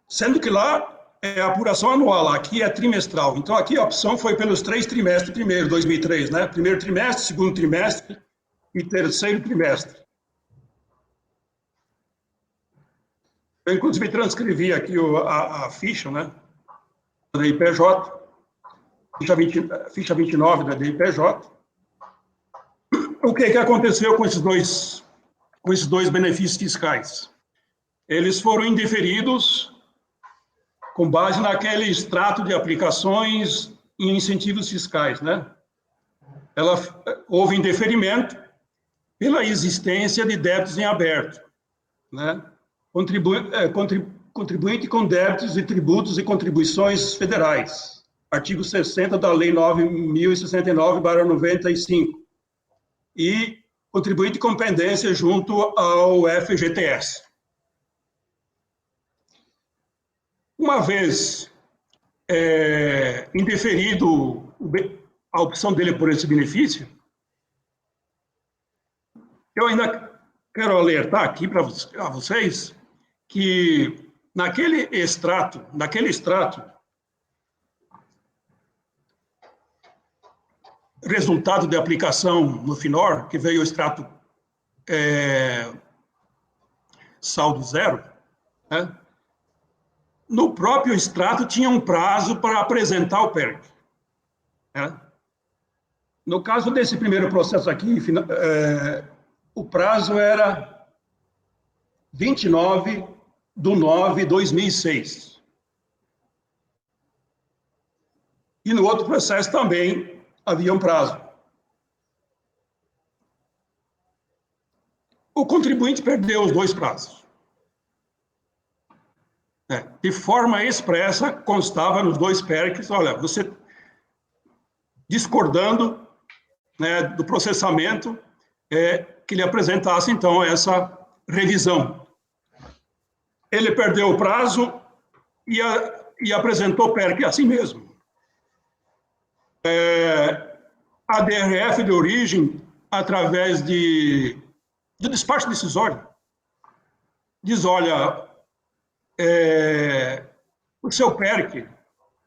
S5: Sendo que lá é apuração anual, aqui é trimestral. Então, aqui a opção foi pelos 3 trimestres primeiro, 2003, né? Primeiro trimestre, segundo trimestre e terceiro trimestre. Eu, inclusive, transcrevi aqui a ficha, né? Da DIPJ, ficha 29 da DIPJ. O que aconteceu com esses dois benefícios fiscais? Eles foram indeferidos com base naquele extrato de aplicações e incentivos fiscais, né? Houve indeferimento pela existência de débitos em aberto, né? Contribuinte com débitos de tributos e contribuições federais, artigo 60 da Lei 9.069/95, e contribuinte com pendência junto ao FGTS. Uma vez indeferido a opção dele por esse benefício, eu ainda quero alertar aqui para vocês que naquele extrato, resultado de aplicação no FINOR, que veio o extrato saldo zero, né? No próprio extrato tinha um prazo para apresentar o PERC, né? No caso desse primeiro processo aqui, o prazo era 29/9/2006. E no outro processo também havia um prazo. O contribuinte perdeu os dois prazos. De forma expressa, constava nos dois PERCs, olha, você discordando, né, do processamento, que ele apresentasse, então, essa revisão. Ele perdeu o prazo e apresentou o PERC assim mesmo. A DRF de origem, através de despacho decisório, diz, olha, o seu PERC,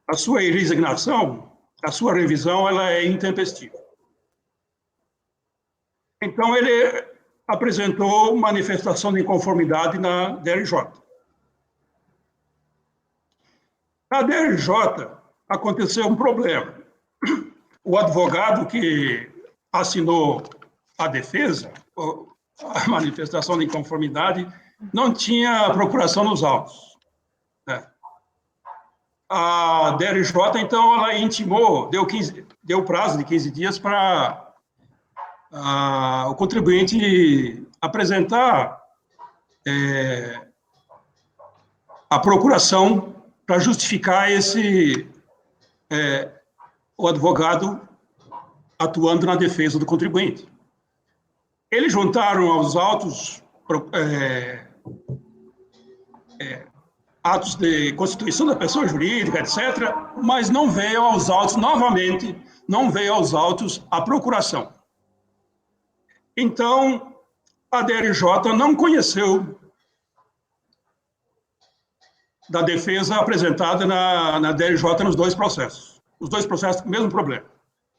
S5: a sua resignação, a sua revisão, ela é intempestiva. Então, ele apresentou manifestação de inconformidade na DRJ. Na DRJ, aconteceu um problema. O advogado que assinou a defesa, a manifestação de inconformidade, não tinha procuração nos autos. A DRJ, então, ela intimou, deu prazo de 15 dias para o contribuinte apresentar a procuração para justificar o advogado atuando na defesa do contribuinte. Eles juntaram aos autos atos de constituição da pessoa jurídica, etc., mas não veio aos autos, novamente, não veio aos autos a procuração. Então, a DRJ não conheceu da defesa apresentada na DRJ nos dois processos. Os dois processos com o mesmo problema,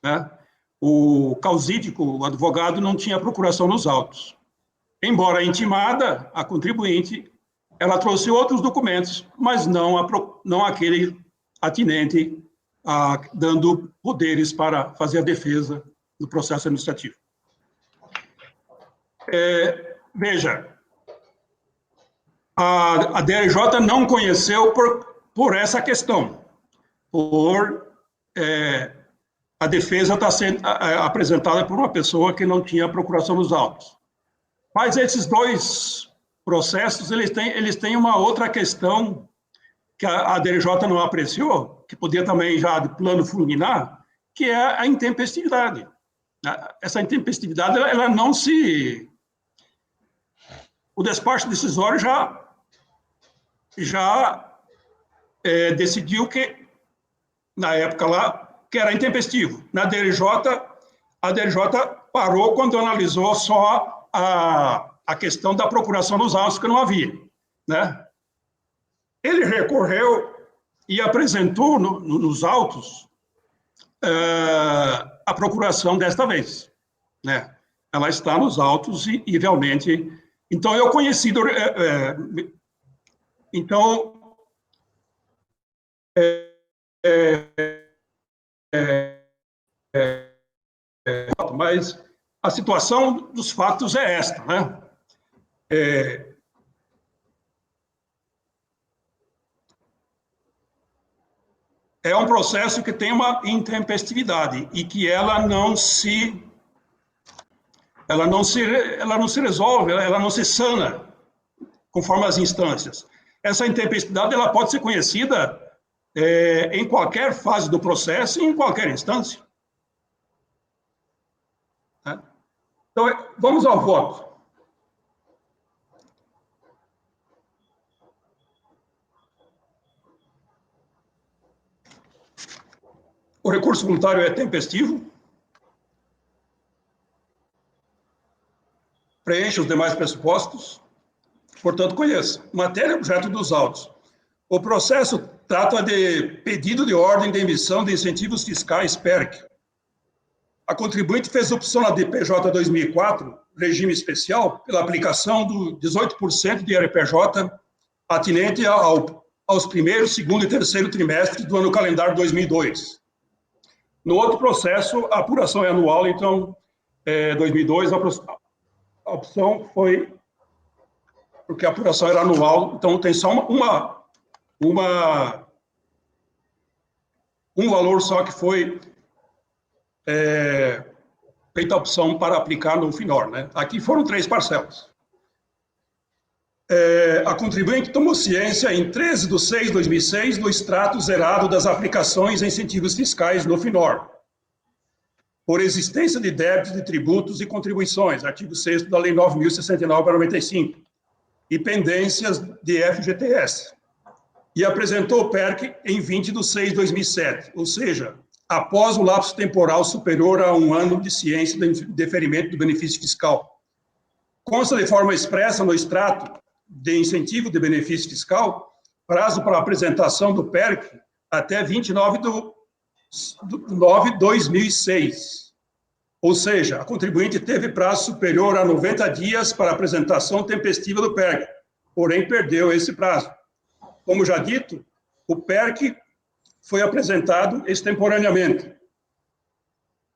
S5: né? O causídico, o advogado, não tinha procuração nos autos. Embora intimada, a contribuinte, ela trouxe outros documentos, mas não aquele atinente, dando poderes para fazer a defesa do processo administrativo. Veja, a DRJ não conheceu por essa questão, a defesa está sendo apresentada por uma pessoa que não tinha procuração nos autos. Mas esses dois processos, eles têm uma outra questão que a DRJ não apreciou, que podia também já de plano fulminar, que é a intempestividade. Essa intempestividade, ela não se... O despacho decisório já decidiu que, na época lá, que era intempestivo. Na DRJ, a DRJ parou quando analisou só a questão da procuração dos autos, que não havia, né? Ele recorreu e apresentou nos autos a procuração desta vez, né? Ela está nos autos e realmente... Então, eu conheci... mas a situação dos fatos é esta, né? é um processo que tem uma intempestividade e que ela não se resolve, ela não se sana conforme as instâncias. Essa intempestividade ela pode ser conhecida em qualquer fase do processo e em qualquer instância. Então, vamos ao voto. O recurso voluntário é tempestivo. Preenche os demais pressupostos. Portanto, conheça. Matéria e objeto dos autos. O processo trata de pedido de ordem de emissão de incentivos fiscais, PERC. A contribuinte fez opção na DPJ 2004, regime especial, pela aplicação do 18% de IRPJ atinente aos primeiro, segundo e terceiro trimestres do ano calendário 2002. No outro processo, a apuração é anual, então, 2002, a opção foi porque a apuração era anual, então tem só um valor só que foi feita a opção para aplicar no FINOR, né? Aqui foram 3 parcelas. A contribuinte tomou ciência em 13 de 6 de 2006 do extrato zerado das aplicações e incentivos fiscais no FINOR, por existência de débitos de tributos e contribuições, artigo 6º da Lei 9.069/95, e pendências de FGTS, e apresentou o PERC em 20 de 6 de 2007, ou seja, após o lapso temporal superior a 1 ano de ciência do deferimento do benefício fiscal. Consta de forma expressa no extrato de incentivo de benefício fiscal, prazo para apresentação do PERC até 29 de 9 de 2006. Ou seja, a contribuinte teve prazo superior a 90 dias para apresentação tempestiva do PERC, porém perdeu esse prazo. Como já dito, o PERC foi apresentado extemporaneamente.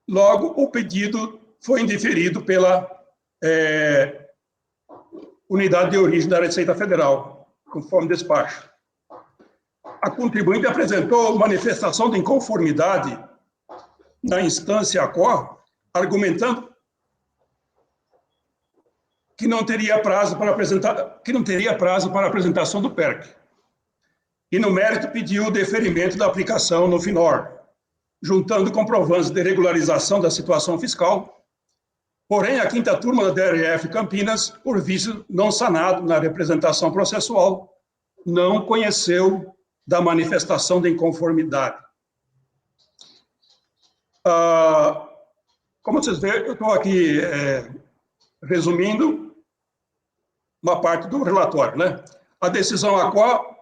S5: Logo, o pedido foi indeferido pela Unidade de Origem da Receita Federal, conforme despacho. A contribuinte apresentou manifestação de inconformidade na instância ACOR, argumentando que não teria prazo para apresentação do PERC. E, no mérito, pediu o deferimento da aplicação no FINOR, juntando comprovantes de regularização da situação fiscal. Porém, a 5ª turma da DRF Campinas, por vício não sanado na representação processual, não conheceu da manifestação de inconformidade. Como vocês veem, eu estou aqui resumindo uma parte do relatório, né? A decisão ACOR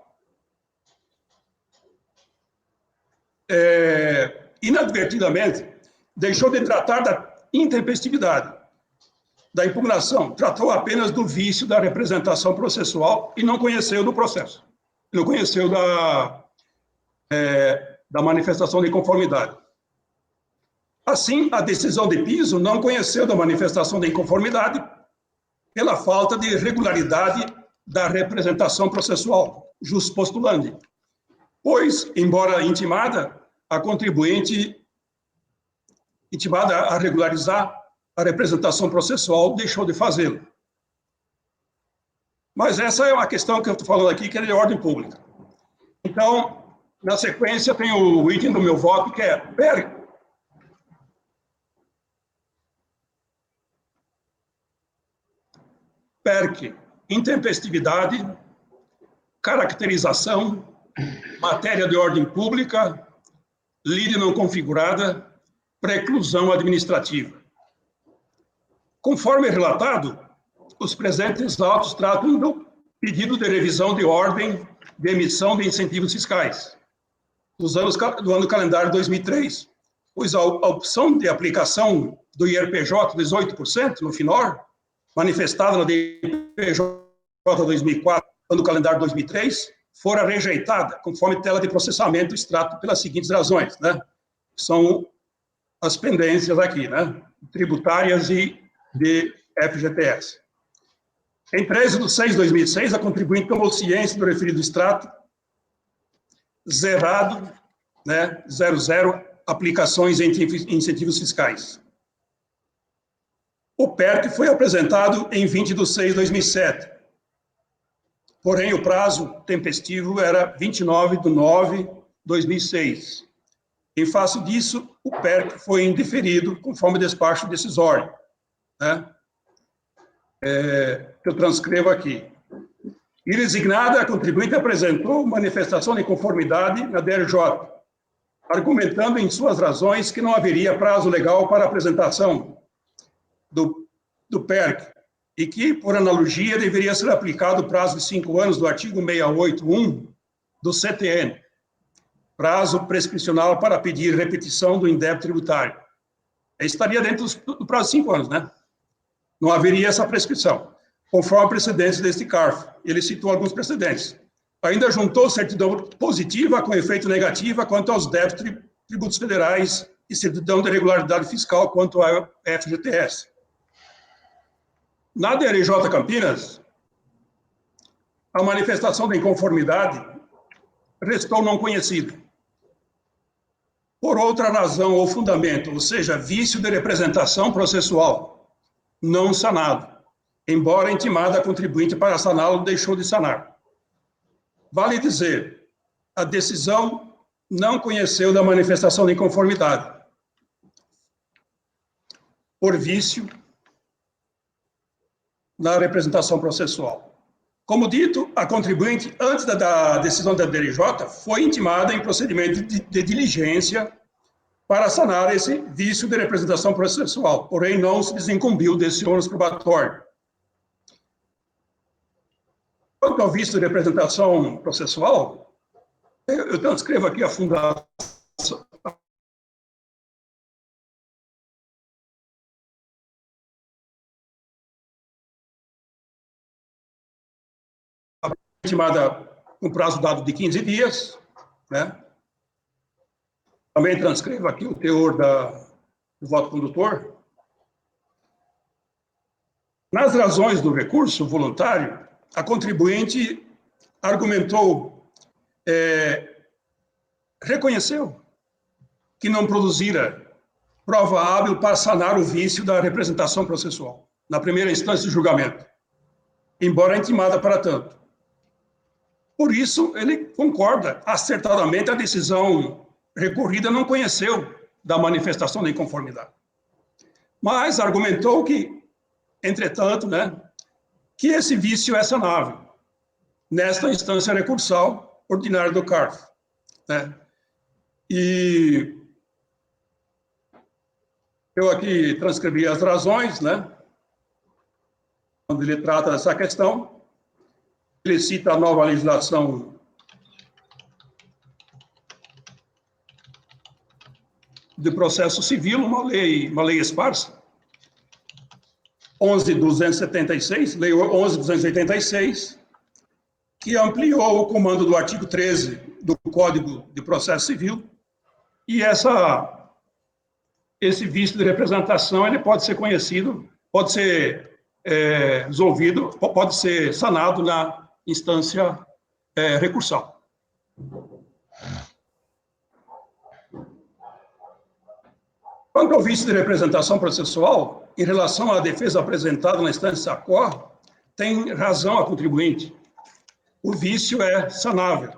S5: inadvertidamente deixou de tratar da intempestividade da impugnação, tratou apenas do vício da representação processual e não conheceu do processo, não conheceu da manifestação de inconformidade. Assim, a decisão de piso não conheceu da manifestação de inconformidade pela falta de regularidade da representação processual, jus postulandi, pois, embora intimada, a contribuinte intimada a regularizar a representação processual deixou de fazê-lo. Mas essa é uma questão que eu estou falando aqui, que é de ordem pública. Então, na sequência, tem o item do meu voto, que é PERC, intempestividade, caracterização, matéria de ordem pública, lide não configurada, preclusão administrativa. Conforme relatado, os presentes autos tratam do pedido de revisão de ordem de emissão de incentivos fiscais do ano calendário 2003, pois a opção de aplicação do IRPJ 18% no FINOR, manifestada na DPJ 2004, ano calendário 2003, fora rejeitada, conforme tela de processamento extrato pelas seguintes razões, né? São as pendências aqui, né? Tributárias e de FGTS. Em 13 de 6 de 2006, a contribuinte tomou ciência do referido extrato zerado né, 00, aplicações entre incentivos fiscais. O PERC foi apresentado em 20 de 6 de 2007, porém o prazo tempestivo era 29 de 9 de 2006. Em face disso, o PERC foi indeferido conforme despacho decisório, né? Que eu transcrevo aqui. E designada, a contribuinte apresentou manifestação de inconformidade na DRJ, argumentando em suas razões que não haveria prazo legal para apresentação do PERC e que, por analogia, deveria ser aplicado o prazo de 5 anos do artigo 681 do CTN, prazo prescricional para pedir repetição do indébito tributário. Estaria dentro do prazo de 5 anos, né? Não haveria essa prescrição, conforme precedentes deste CARF. Ele citou alguns precedentes. Ainda juntou certidão positiva com efeito negativa quanto aos débitos tributos federais e certidão de regularidade fiscal quanto ao FGTS. Na DRJ Campinas, a manifestação de inconformidade restou não conhecida, por outra razão ou fundamento, ou seja, vício de representação processual, não sanado, embora intimada a contribuinte para saná-lo, deixou de sanar. Vale dizer, a decisão não conheceu da manifestação de inconformidade, por vício na representação processual. Como dito, a contribuinte, antes da decisão da DRJ, foi intimada em procedimento de diligência para sanar esse vício de representação processual, porém não se desincumbiu desse ônus probatório. Quanto ao vício de representação processual, eu transcrevo aqui a fundação. Intimada com prazo dado de 15 dias, né? Também transcrevo aqui o teor do voto condutor. Nas razões do recurso voluntário, a contribuinte argumentou, reconheceu que não produzira prova hábil para sanar o vício da representação processual, na primeira instância de julgamento, embora intimada para tanto. Por isso, ele concorda acertadamente a decisão recorrida não conheceu da manifestação de inconformidade. Mas argumentou que, entretanto, né, que esse vício é sanável nesta instância recursal ordinária do CARF, né? E eu aqui transcrevi as razões, né, quando ele trata dessa questão. Ele cita a nova legislação de processo civil, uma lei esparsa, 11.276, lei 11.286, que ampliou o comando do artigo 13 do Código de Processo Civil, e esse vício de representação ele pode ser conhecido, pode ser resolvido, pode ser sanado na instância recursal. Quanto ao vício de representação processual, em relação à defesa apresentada na instância SACOR, tem razão a contribuinte. O vício é sanável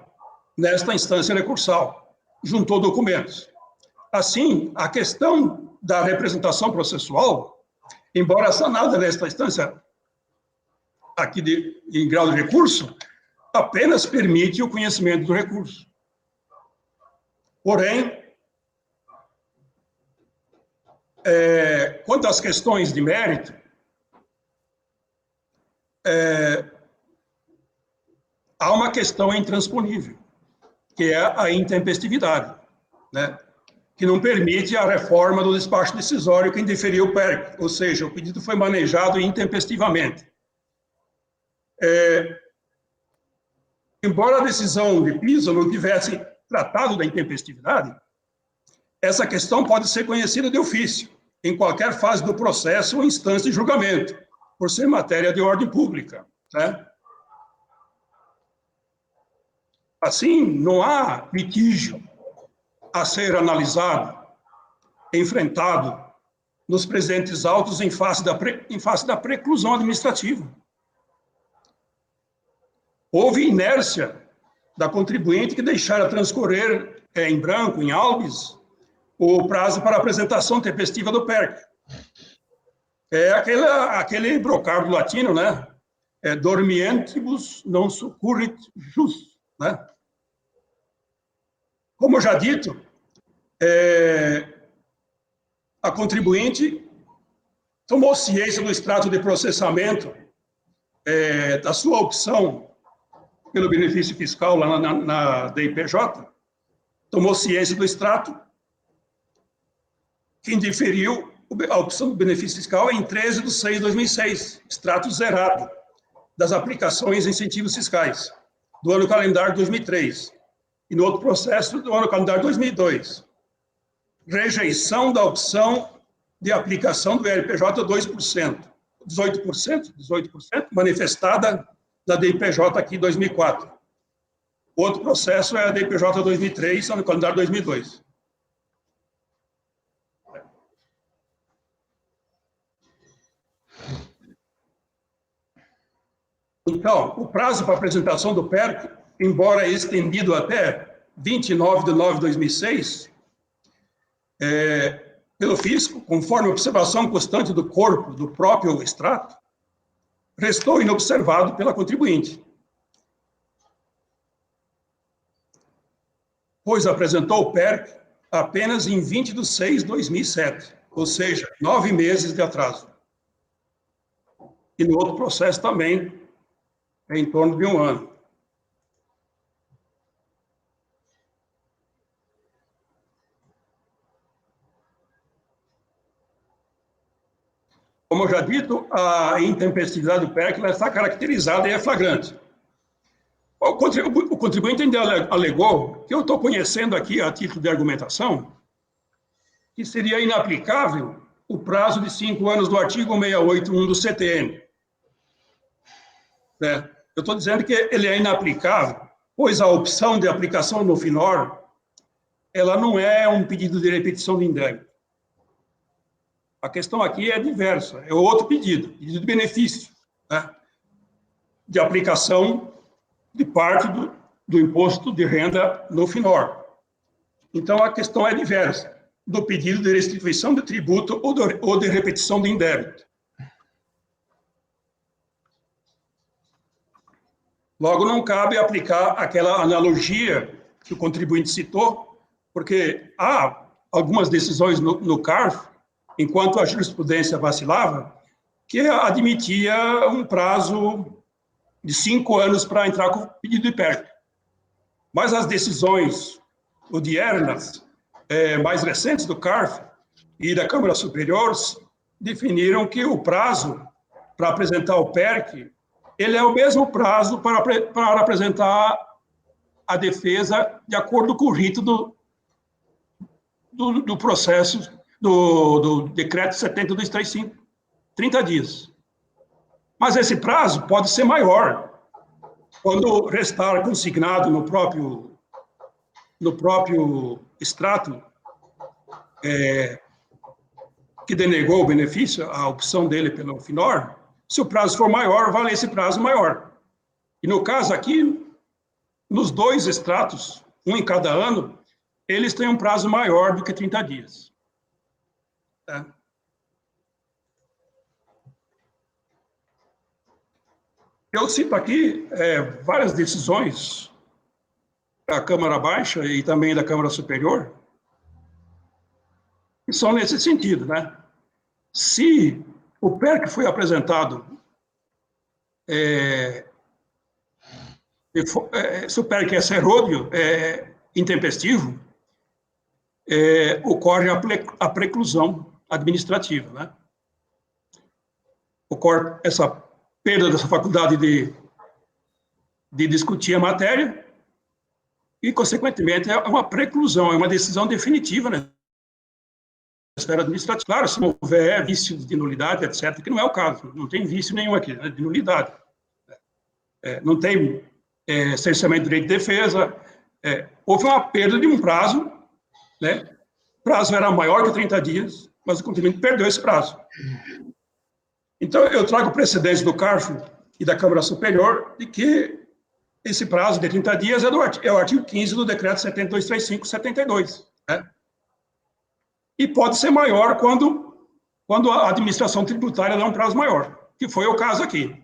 S5: nesta instância recursal, juntou documentos. Assim, a questão da representação processual, embora sanada nesta instância aqui em grau de recurso, apenas permite o conhecimento do recurso. Porém, quanto às questões de mérito, há uma questão intransponível, que é a intempestividade, né? Que não permite a reforma do despacho decisório que indeferiu o PERC, ou seja, o pedido foi manejado intempestivamente. Embora a decisão de piso não tivesse tratado da intempestividade, essa questão pode ser conhecida de ofício, em qualquer fase do processo ou instância de julgamento, por ser matéria de ordem pública, né? Assim, não há litígio a ser analisado, enfrentado nos presentes autos em face da preclusão administrativa. Houve inércia da contribuinte que deixara transcorrer em branco, em albis, o prazo para apresentação tempestiva do PERC. É aquele brocardo latino, né? Dormientibus non succurrit jus, né? Como já dito, a contribuinte tomou ciência do extrato de processamento da sua opção pelo benefício fiscal lá na DIPJ, tomou ciência do extrato, que indiferiu a opção do benefício fiscal em 13/6/2006, extrato zerado das aplicações de incentivos fiscais do ano calendário 2003 e no outro processo do ano calendário 2002. Rejeição da opção de aplicação do LPJ 2%, 18%, manifestada da DIPJ aqui em 2004. Outro processo é a DIPJ 2003, ano calendário 2002. Então, o prazo para apresentação do PERC, embora estendido até 29/9/2006, pelo fisco, conforme observação constante do corpo do próprio extrato, restou inobservado pela contribuinte, pois apresentou o PERC apenas em 20/6/2007, ou seja, 9 meses de atraso. E no outro processo também, em torno de 1 ano. Como eu já dito, a intempestividade do PERC está caracterizada e é flagrante. O contribuinte ainda alegou que eu estou conhecendo aqui, a título de argumentação, que seria inaplicável o prazo de 5 anos do artigo 681 do CTN. Eu estou dizendo que ele é inaplicável, pois a opção de aplicação no FINOR, ela não é um pedido de repetição de indébito. A questão aqui é diversa, é outro pedido de benefício, né? De aplicação de parte do imposto de renda no FINOR. Então, a questão é diversa, do pedido de restituição de tributo ou de repetição de indébito. Logo, não cabe aplicar aquela analogia que o contribuinte citou, porque há algumas decisões no CARF, enquanto a jurisprudência vacilava, que admitia um prazo de 5 anos para entrar com o pedido de PERC. Mas as decisões odiernas, mais recentes do CARF e da Câmara Superior, definiram que o prazo para apresentar o PERC, ele é o mesmo prazo para apresentar a defesa de acordo com o rito do processo, do decreto 70235, 30 dias. Mas esse prazo pode ser maior, quando restar consignado no próprio extrato que denegou o benefício, a opção dele pelo FINOR. Se o prazo for maior, vale esse prazo maior. E no caso aqui, nos 2 extratos, um em cada ano, eles têm um prazo maior do que 30 dias. Tá? Eu cito aqui várias decisões da Câmara Baixa e também da Câmara Superior, que são nesse sentido, né? Se o PERC foi apresentado, se o PERC é serôdio, intempestivo, ocorre a preclusão administrativa, né? Ocorre essa perda dessa faculdade de discutir a matéria e, consequentemente, é uma preclusão, é uma decisão definitiva, né? Esfera administrativa. Claro, se não houver vício de nulidade, etc., que não é o caso, não tem vício nenhum aqui, né, de nulidade. Não tem cerceamento de direito de defesa, houve uma perda de um prazo né? O prazo era maior que 30 dias, mas o contribuinte perdeu esse prazo. Então, eu trago precedentes do CARF e da Câmara Superior de que esse prazo de 30 dias é o artigo 15 do Decreto 7235/72, né? E pode ser maior quando a administração tributária dá um prazo maior, que foi o caso aqui.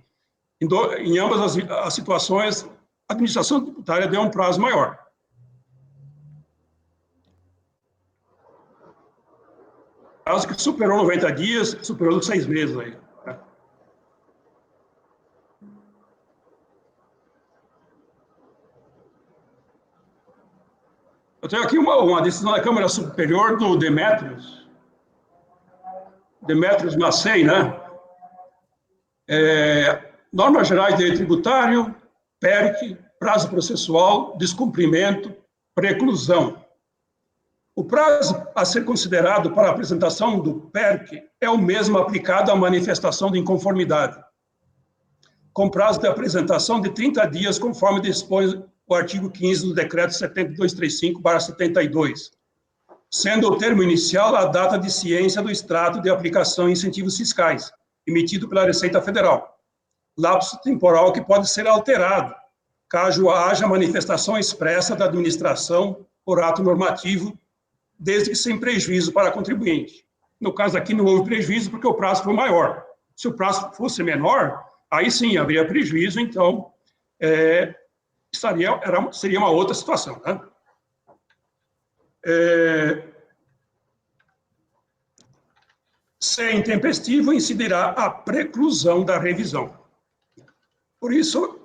S5: Em ambas as situações, a administração tributária deu um prazo maior. Prazo que superou 90 dias, superou 6 meses aí. Eu tenho aqui uma decisão da Câmara Superior do Demetrios Macei, né? Normas Gerais de Direito Tributário, PERC, prazo processual, descumprimento, preclusão. O prazo a ser considerado para a apresentação do PERC é o mesmo aplicado à manifestação de inconformidade, com prazo de apresentação de 30 dias, conforme dispõe o artigo 15 do Decreto 7235/72, sendo o termo inicial a data de ciência do extrato de aplicação e incentivos fiscais, emitido pela Receita Federal. Lapso temporal que pode ser alterado, caso haja manifestação expressa da administração por ato normativo, desde que sem prejuízo para contribuinte. No caso aqui não houve prejuízo porque o prazo foi maior. Se o prazo fosse menor, aí sim haveria prejuízo, então seria uma outra situação, né? Se intempestivo, incidirá a preclusão da revisão. Por isso,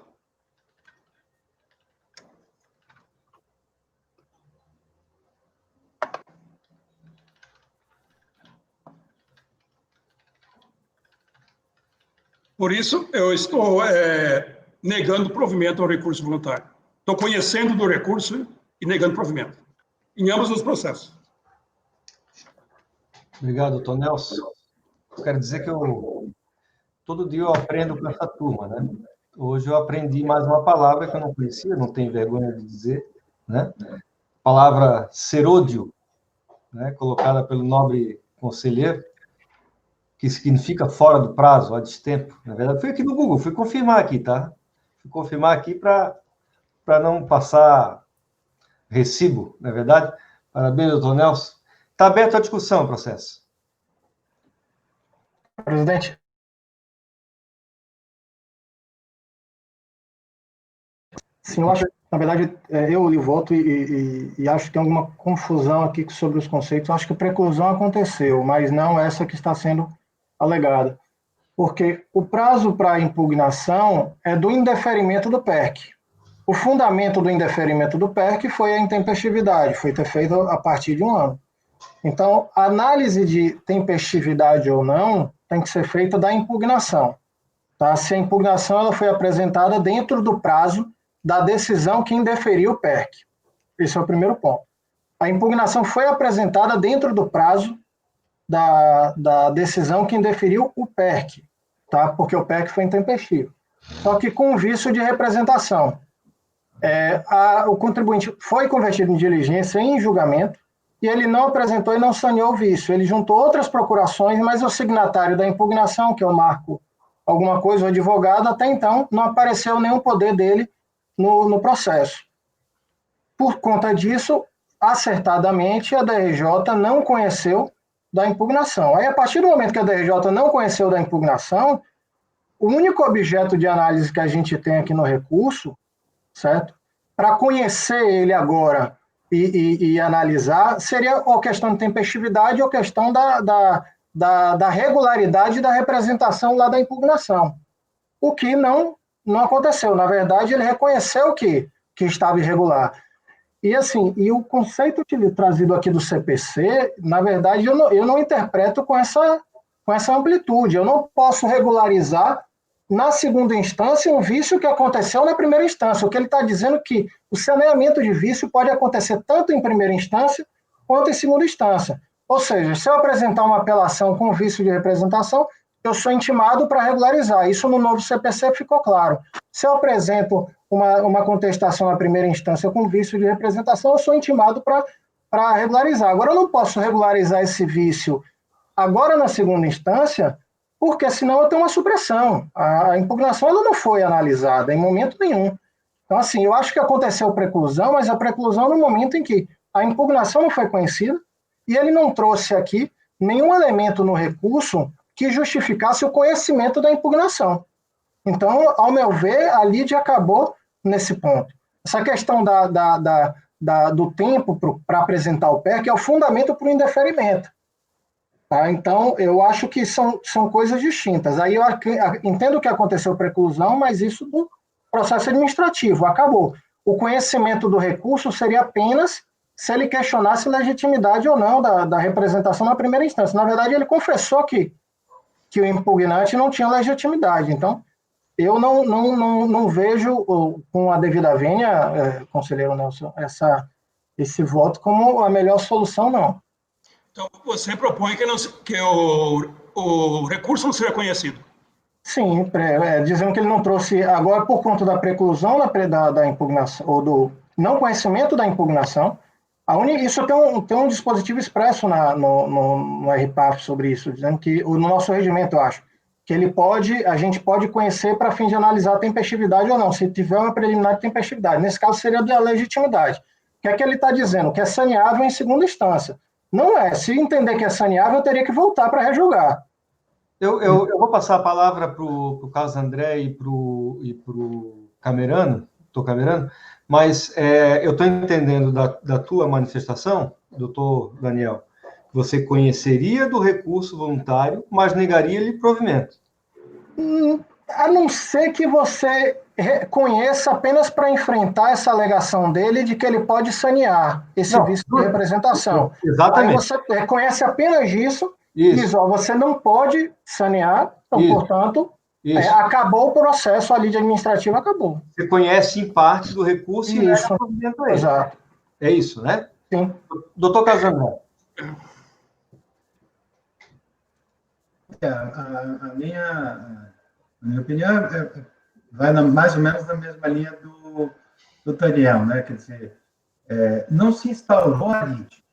S5: eu estou negando provimento ao recurso voluntário. Estou conhecendo do recurso e negando provimento, em ambos os processos.
S1: Obrigado, doutor Nelson. Eu quero dizer que todo dia eu aprendo com essa turma, né? Hoje eu aprendi mais uma palavra que eu não conhecia, não tenho vergonha de dizer, né? Palavra seródio, né? Colocada pelo nobre conselheiro, que significa fora do prazo, a destempo. Na verdade, fui aqui no Google, fui confirmar aqui, tá? Fui confirmar aqui para não passar recibo, não é verdade? Parabéns, doutor Nelson. Está aberta a discussão, o processo.
S3: Presidente. Sim, eu acho, na verdade, eu li o voto e acho que tem alguma confusão aqui sobre os conceitos. Eu acho que a preclusão aconteceu, mas não essa que está sendo alegada. Porque o prazo para impugnação é do indeferimento do PERC. O fundamento do indeferimento do PERC foi a intempestividade, foi ter feito a partir de 1 ano. Então, a análise de tempestividade ou não tem que ser feita da impugnação. Tá? Se a impugnação ela foi apresentada dentro do prazo da decisão que indeferiu o PERC. Esse é o primeiro ponto. A impugnação foi apresentada dentro do prazo da decisão que indeferiu o PERC, tá? Porque o PERC foi intempestivo. Só que com vício de representação. O contribuinte foi convertido em diligência em julgamento e ele não apresentou e não saneou o vício. Ele juntou outras procurações, mas o signatário da impugnação, que é o Marco alguma coisa, o advogado, até então não apareceu nenhum poder dele no processo. Por conta disso, acertadamente, a DRJ não conheceu da impugnação. Aí, a partir do momento que a DRJ não conheceu da impugnação, o único objeto de análise que a gente tem aqui no recurso, certo? Para conhecer ele agora e analisar, seria a questão de tempestividade ou a questão da regularidade da representação lá da impugnação. O que não aconteceu. Na verdade, ele reconheceu que estava irregular. E assim, o conceito trazido aqui do CPC, na verdade, eu não interpreto com essa amplitude. Eu não posso regularizar na segunda instância um vício que aconteceu na primeira instância. O que ele está dizendo é que o saneamento de vício pode acontecer tanto em primeira instância quanto em segunda instância. Ou seja, se eu apresentar uma apelação com vício de representação, eu sou intimado para regularizar. Isso no novo CPC ficou claro. Se eu apresento uma contestação na primeira instância com vício de representação, eu sou intimado para para regularizar. Agora, eu não posso regularizar esse vício agora na segunda instância, porque senão eu tenho uma supressão. A impugnação ela não foi analisada em momento nenhum. Então, assim, eu acho que aconteceu preclusão, mas a preclusão no momento em que a impugnação não foi conhecida e ele não trouxe aqui nenhum elemento no recurso que justificasse o conhecimento da impugnação. Então, ao meu ver, a lide acabou nesse ponto. Essa questão do tempo para apresentar o PEC é o fundamento para o indeferimento. Tá? Então, eu acho que são coisas distintas. Aí eu entendo que aconteceu preclusão, mas isso do processo administrativo, acabou. O conhecimento do recurso seria apenas se ele questionasse legitimidade ou não da representação na primeira instância. Na verdade, ele confessou que o impugnante não tinha legitimidade. Então, eu não vejo, com a devida vênia, conselheiro Nelson, esse voto como a melhor solução, não.
S5: Então, você propõe que o recurso não seja conhecido?
S3: Sim, dizendo que ele não trouxe, agora por conta da preclusão da impugnação, ou do não conhecimento da impugnação, isso tem um dispositivo expresso no RPAF sobre isso, dizendo que, no nosso regimento, eu acho, que a gente pode conhecer para fim de analisar a tempestividade ou não, se tiver uma preliminar de tempestividade. Nesse caso, seria da legitimidade. O que é que ele está dizendo? Que é saneável em segunda instância. Não é. Se entender que é saneável, eu teria que voltar para rejulgar.
S1: Eu vou passar a palavra para o Carlos André e para o Camerano, mas eu estou entendendo da tua manifestação, doutor Daniel, que você conheceria do recurso voluntário, mas negaria-lhe provimento.
S3: A não ser que você conheça apenas para enfrentar essa alegação dele de que ele pode sanear esse vício de representação.
S1: Exatamente.
S3: Aí você reconhece apenas isso. Diz, você não pode sanear, então, portanto, acabou o processo ali de administrativo, acabou.
S1: Você conhece em parte do recurso e nega provimento a ele.
S3: Exato.
S1: É isso, né?
S3: Sim.
S1: Doutor Casanova.
S7: A minha opinião vai mais ou menos na mesma linha do Daniel, né? Quer dizer, não se instaurou a lide.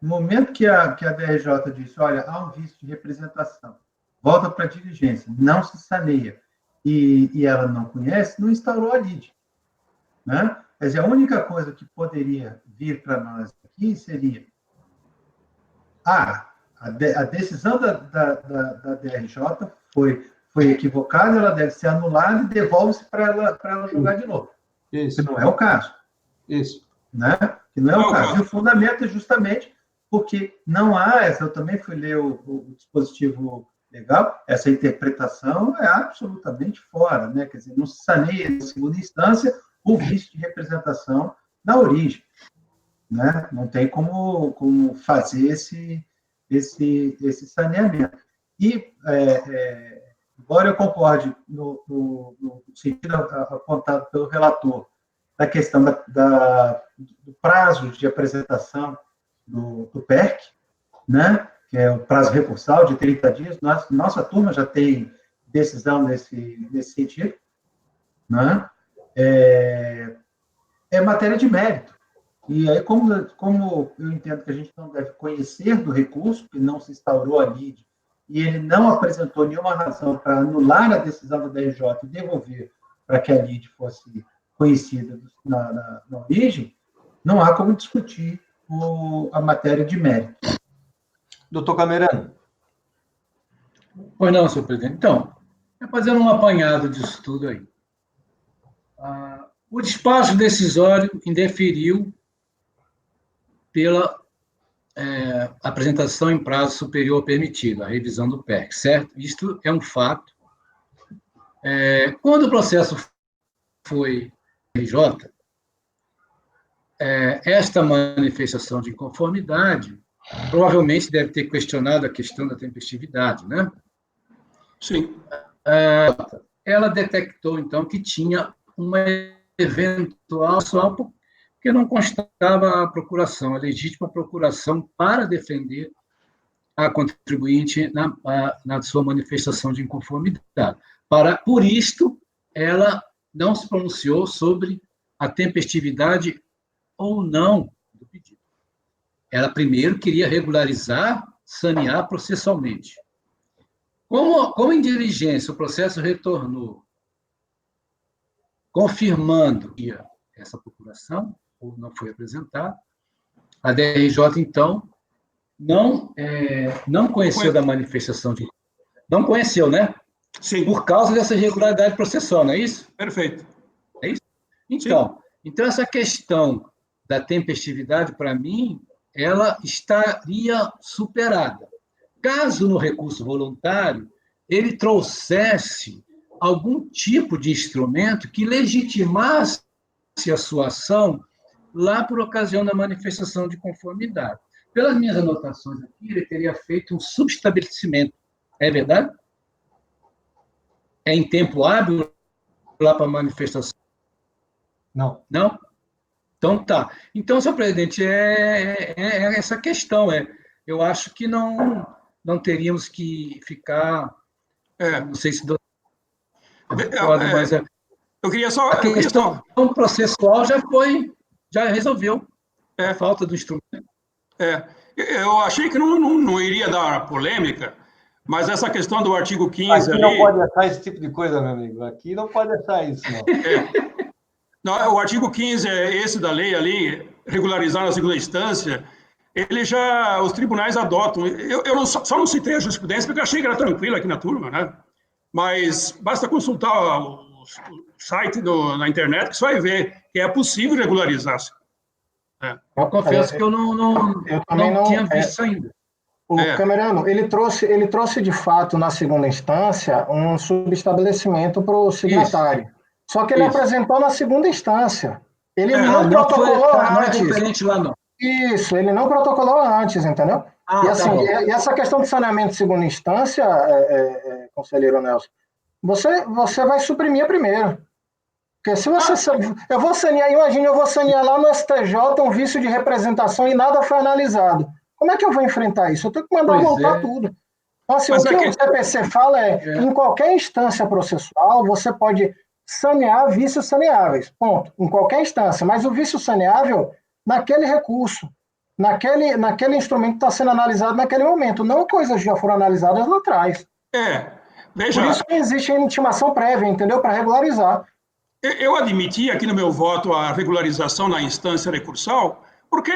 S7: No momento que a DRJ disse, olha, há um vício de representação, volta para a diligência, não se saneia, e ela não conhece, não instaurou a lide. Né? Quer dizer, a única coisa que poderia vir para nós aqui seria a decisão da DRJ foi equivocada, ela deve ser anulada e devolve-se para ela julgar de novo.
S1: Isso.
S7: Que não é o caso.
S1: Isso.
S7: Né? Que não é o caso. E o fundamento é justamente porque não há, eu também fui ler o dispositivo legal, essa interpretação é absolutamente fora, né? Quer dizer, não se saneia em segunda instância o vício de representação na origem. Né? Não tem como fazer esse saneamento. E, embora eu concorde no sentido apontado pelo relator, da questão do prazo de apresentação do PERC, né? Que é o prazo recursal de 30 dias, nossa turma já tem decisão nesse sentido, né? É matéria de mérito. E aí, como eu entendo que a gente não deve conhecer do recurso, que não se instaurou a lide, e ele não apresentou nenhuma razão para anular a decisão da DRJ e devolver para que a lide fosse conhecida na origem, não há como discutir a matéria de mérito.
S1: Doutor Camerano.
S2: Pois não, senhor presidente. Então, fazendo um apanhado disso tudo aí. O despacho decisório indeferiu pela apresentação em prazo superior ao permitido, a revisão do PEC, certo? Isto é um fato. Quando o processo foi RJ, esta manifestação de inconformidade provavelmente deve ter questionado a questão da tempestividade, né?
S5: Sim.
S2: Ela detectou, então, que tinha uma eventual porque não constava a procuração, a legítima procuração para defender a contribuinte na sua manifestação de inconformidade. Por isto, ela não se pronunciou sobre a tempestividade ou não do pedido. ela primeiro queria regularizar, sanear processualmente. Como em diligência o processo retornou confirmando que essa procuração ou não foi apresentada, a DRJ, então, não conheceu da manifestação de... Não conheceu, né?
S5: Sim.
S2: Por causa dessa irregularidade processual, não é isso?
S5: Perfeito.
S2: É isso? Então essa questão da tempestividade, para mim, ela estaria superada. Caso no recurso voluntário ele trouxesse algum tipo de instrumento que legitimasse a sua ação lá por ocasião da manifestação de conformidade. Pelas minhas anotações aqui, ele teria feito um subestabelecimento. É verdade? É em tempo hábil lá para a manifestação?
S1: Não.
S2: Não? Então, tá. Então, senhor presidente, é essa questão. Eu acho que não teríamos que ficar... não sei se... mas
S5: eu queria só...
S2: A questão processual já resolveu. A falta do instrumento.
S5: Eu achei que não iria dar polêmica, mas essa questão do artigo 15
S1: Aqui não pode achar esse tipo de coisa, meu amigo. Aqui não pode achar isso, não.
S5: Não, o artigo 15 é esse da lei ali, regularizar na segunda instância, os tribunais adotam. Eu só não citei a jurisprudência porque eu achei que era tranquilo aqui na turma, né? Mas basta consultar o site na internet que você vai ver que é possível regularizar-se.
S2: Eu confesso que eu não tinha visto isso ainda.
S3: O Camerano, ele trouxe de fato na segunda instância um subestabelecimento para o signatário. Isso. Só que ele apresentou na segunda instância. Ele não protocolou antes.
S2: Não é diferente lá, não.
S3: Isso, ele não protocolou antes, entendeu? E assim, e essa questão de saneamento de segunda instância, conselheiro Nelson, você vai suprimir a primeira. Porque se você... Eu vou sanear, imagina, eu vou sanear lá no STJ um vício de representação e nada foi analisado. Como é que eu vou enfrentar isso? Eu tenho que mandar voltar tudo. Então, assim, o que o CPC fala em qualquer instância processual, você pode sanear vícios saneáveis, ponto. Em qualquer instância. Mas o vício saneável, naquele recurso, naquele instrumento que está sendo analisado naquele momento, não coisas que já foram analisadas lá atrás.
S5: Veja...
S3: Por isso que existe a intimação prévia, entendeu? Para regularizar.
S5: Eu admiti aqui no meu voto a regularização na instância recursal, porque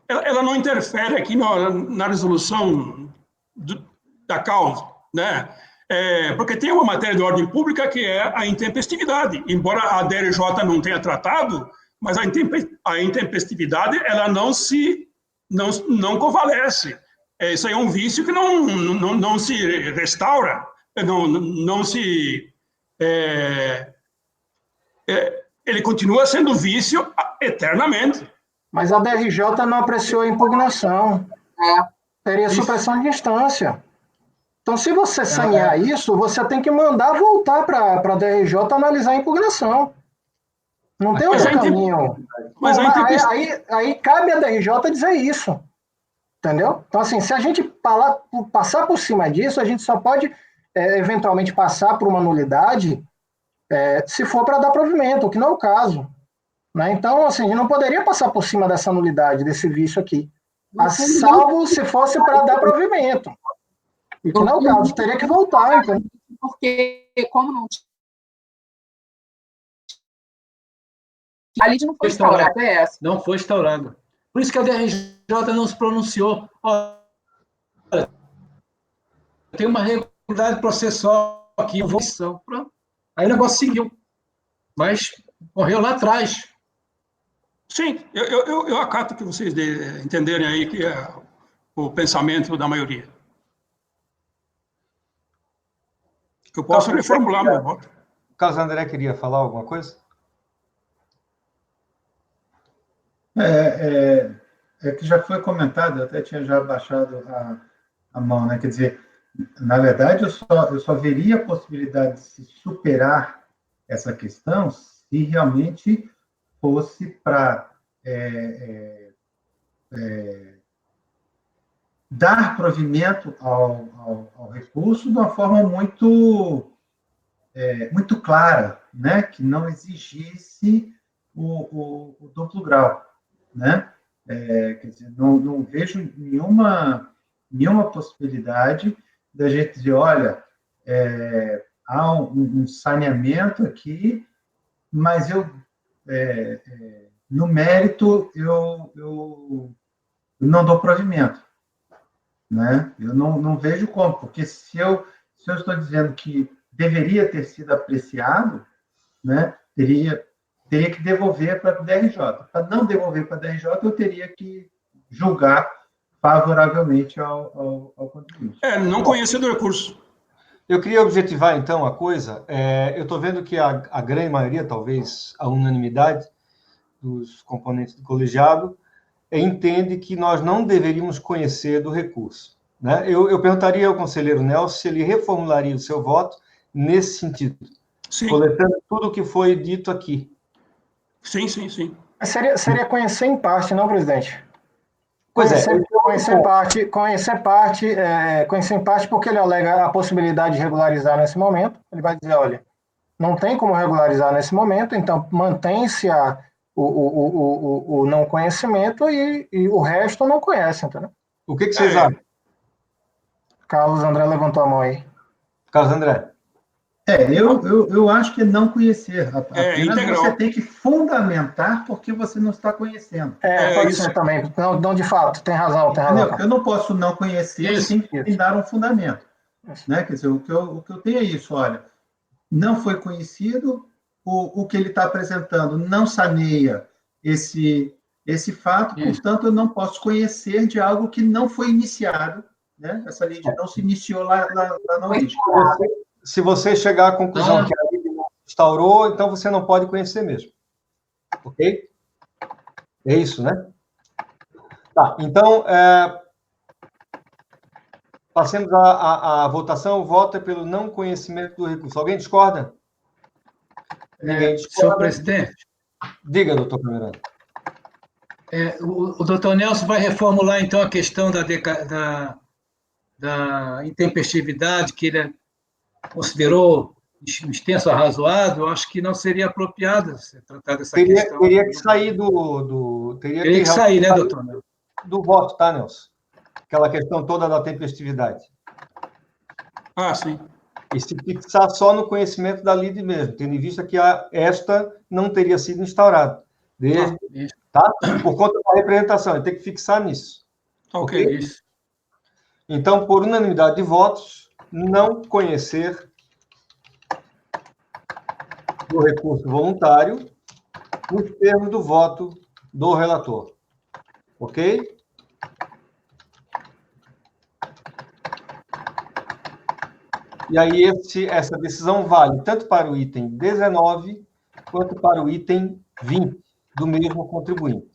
S5: ela não interfere aqui na resolução da causa, né? Porque tem uma matéria de ordem pública que é a intempestividade. Embora a DRJ não tenha tratado, mas a intempestividade ela não convalesce. Isso aí é um vício que não se restaura, não se... ele continua sendo vício eternamente.
S3: Mas a DRJ não apreciou a impugnação. Teria supressão de instância. Então, se você sanear isso, você tem que mandar voltar para a DRJ analisar a impugnação. Não tem outro caminho. Mas aí cabe a DRJ dizer isso. Entendeu? Então, assim, se a gente passar por cima disso, a gente só pode, eventualmente, passar por uma nulidade se for para dar provimento, o que não é o caso. Né? Então, assim, a gente não poderia passar por cima dessa nulidade, desse vício aqui. Salvo se fosse para dar provimento. E que não é o caso, teria que voltar. Então.
S8: Porque, como não tinha... A lei não foi instaurada, é essa.
S2: Não foi instaurada. Por isso que a DRJ não se pronunciou. Olha, tem uma regularidade processual aqui, eu vou... Pronto. Aí o negócio seguiu. Mas morreu lá atrás.
S5: Sim, eu acato que vocês entenderem aí que é o pensamento da maioria. Eu posso reformular meu voto.
S1: O Carlos André queria falar alguma coisa?
S7: Que já foi comentado, eu até tinha já baixado a mão, né? Quer dizer, na verdade, eu só veria a possibilidade de se superar essa questão se realmente fosse para dar provimento ao recurso de uma forma muito clara, né? Que não exigisse o duplo grau, né? Quer dizer, não vejo nenhuma possibilidade da gente dizer, olha, há um saneamento aqui, mas no mérito, eu não dou provimento, né? Eu não vejo como, porque se eu estou dizendo que deveria ter sido apreciado, né, teria que devolver para a DRJ. Para não devolver para a DRJ, eu teria que julgar favoravelmente ao contribuinte.
S5: Não conhecer do recurso.
S1: Eu queria objetivar, então, a coisa. Eu estou vendo que a grande maioria, talvez a unanimidade dos componentes do colegiado, entende que nós não deveríamos conhecer do recurso. Né? Eu perguntaria ao conselheiro Nelson se ele reformularia o seu voto nesse sentido,
S5: Sim.
S1: coletando tudo o que foi dito aqui.
S5: Sim.
S3: Seria conhecer em parte, não, presidente? Conhecer em parte porque ele alega a possibilidade de regularizar nesse momento. Ele vai dizer, olha, não tem como regularizar nesse momento, então mantém-se o não conhecimento e o resto não conhece, entendeu?
S1: O que vocês acham?
S3: Carlos André levantou a mão aí.
S1: Carlos André.
S7: Eu acho que é não conhecer. Apenas
S5: integral.
S7: você tem que fundamentar porque você não está conhecendo.
S3: Pode ser também. Não, de fato, tem razão.
S7: Eu não posso não conhecer sem dar um fundamento. Né? Quer dizer, o que eu tenho é isso, olha, não foi conhecido, o que ele está apresentando não saneia esse fato, portanto, eu não posso conhecer de algo que não foi iniciado, né? Essa lei não se iniciou lá na origem.
S1: Se você chegar à conclusão que a lei não instaurou, então você não pode conhecer mesmo. Ok? É isso, né? Tá, então, passemos à votação. O voto é pelo não conhecimento do recurso. Alguém discorda? Ninguém discorda.
S2: Senhor presidente.
S1: Diga, doutor Camerano.
S2: O doutor Nelson vai reformular, então, a questão da intempestividade, que ele considerou extenso a razoável. Eu acho que não seria apropriado se tratar dessa questão.
S1: Teria que sair
S2: Teria que sair, né, doutor Nelson?
S1: Do voto, tá, Nelson? Aquela questão toda da tempestividade.
S5: Sim.
S1: E se fixar só no conhecimento da lide mesmo, tendo em vista que esta não teria sido instaurada. Tá? Por conta da representação, ele tem que fixar nisso.
S5: Ok.
S2: Isso.
S1: Então, por unanimidade de votos, não conhecer do recurso voluntário os termos do voto do relator. Ok? E aí, essa decisão vale tanto para o item 19 quanto para o item 20 do mesmo contribuinte.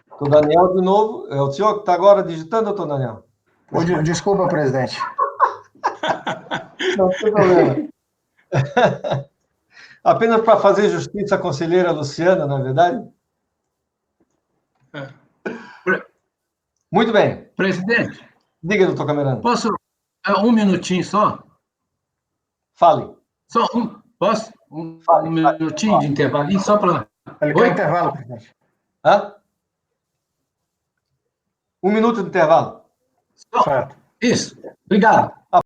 S1: Doutor Daniel, de novo. É o senhor que está agora digitando, doutor Daniel?
S3: Desculpa, presidente.
S1: Não tem problema. Apenas para fazer justiça à conselheira Luciana, não é verdade? Muito bem.
S2: Presidente.
S1: Diga, doutor Camerano.
S2: Posso? Um minutinho só?
S1: Fale.
S2: Só um? Posso? Um minutinho de intervalinho, só para...
S3: Ele quer intervalo, presidente.
S1: Hã? 1 minuto de intervalo.
S3: Certo.
S2: Isso. Obrigado.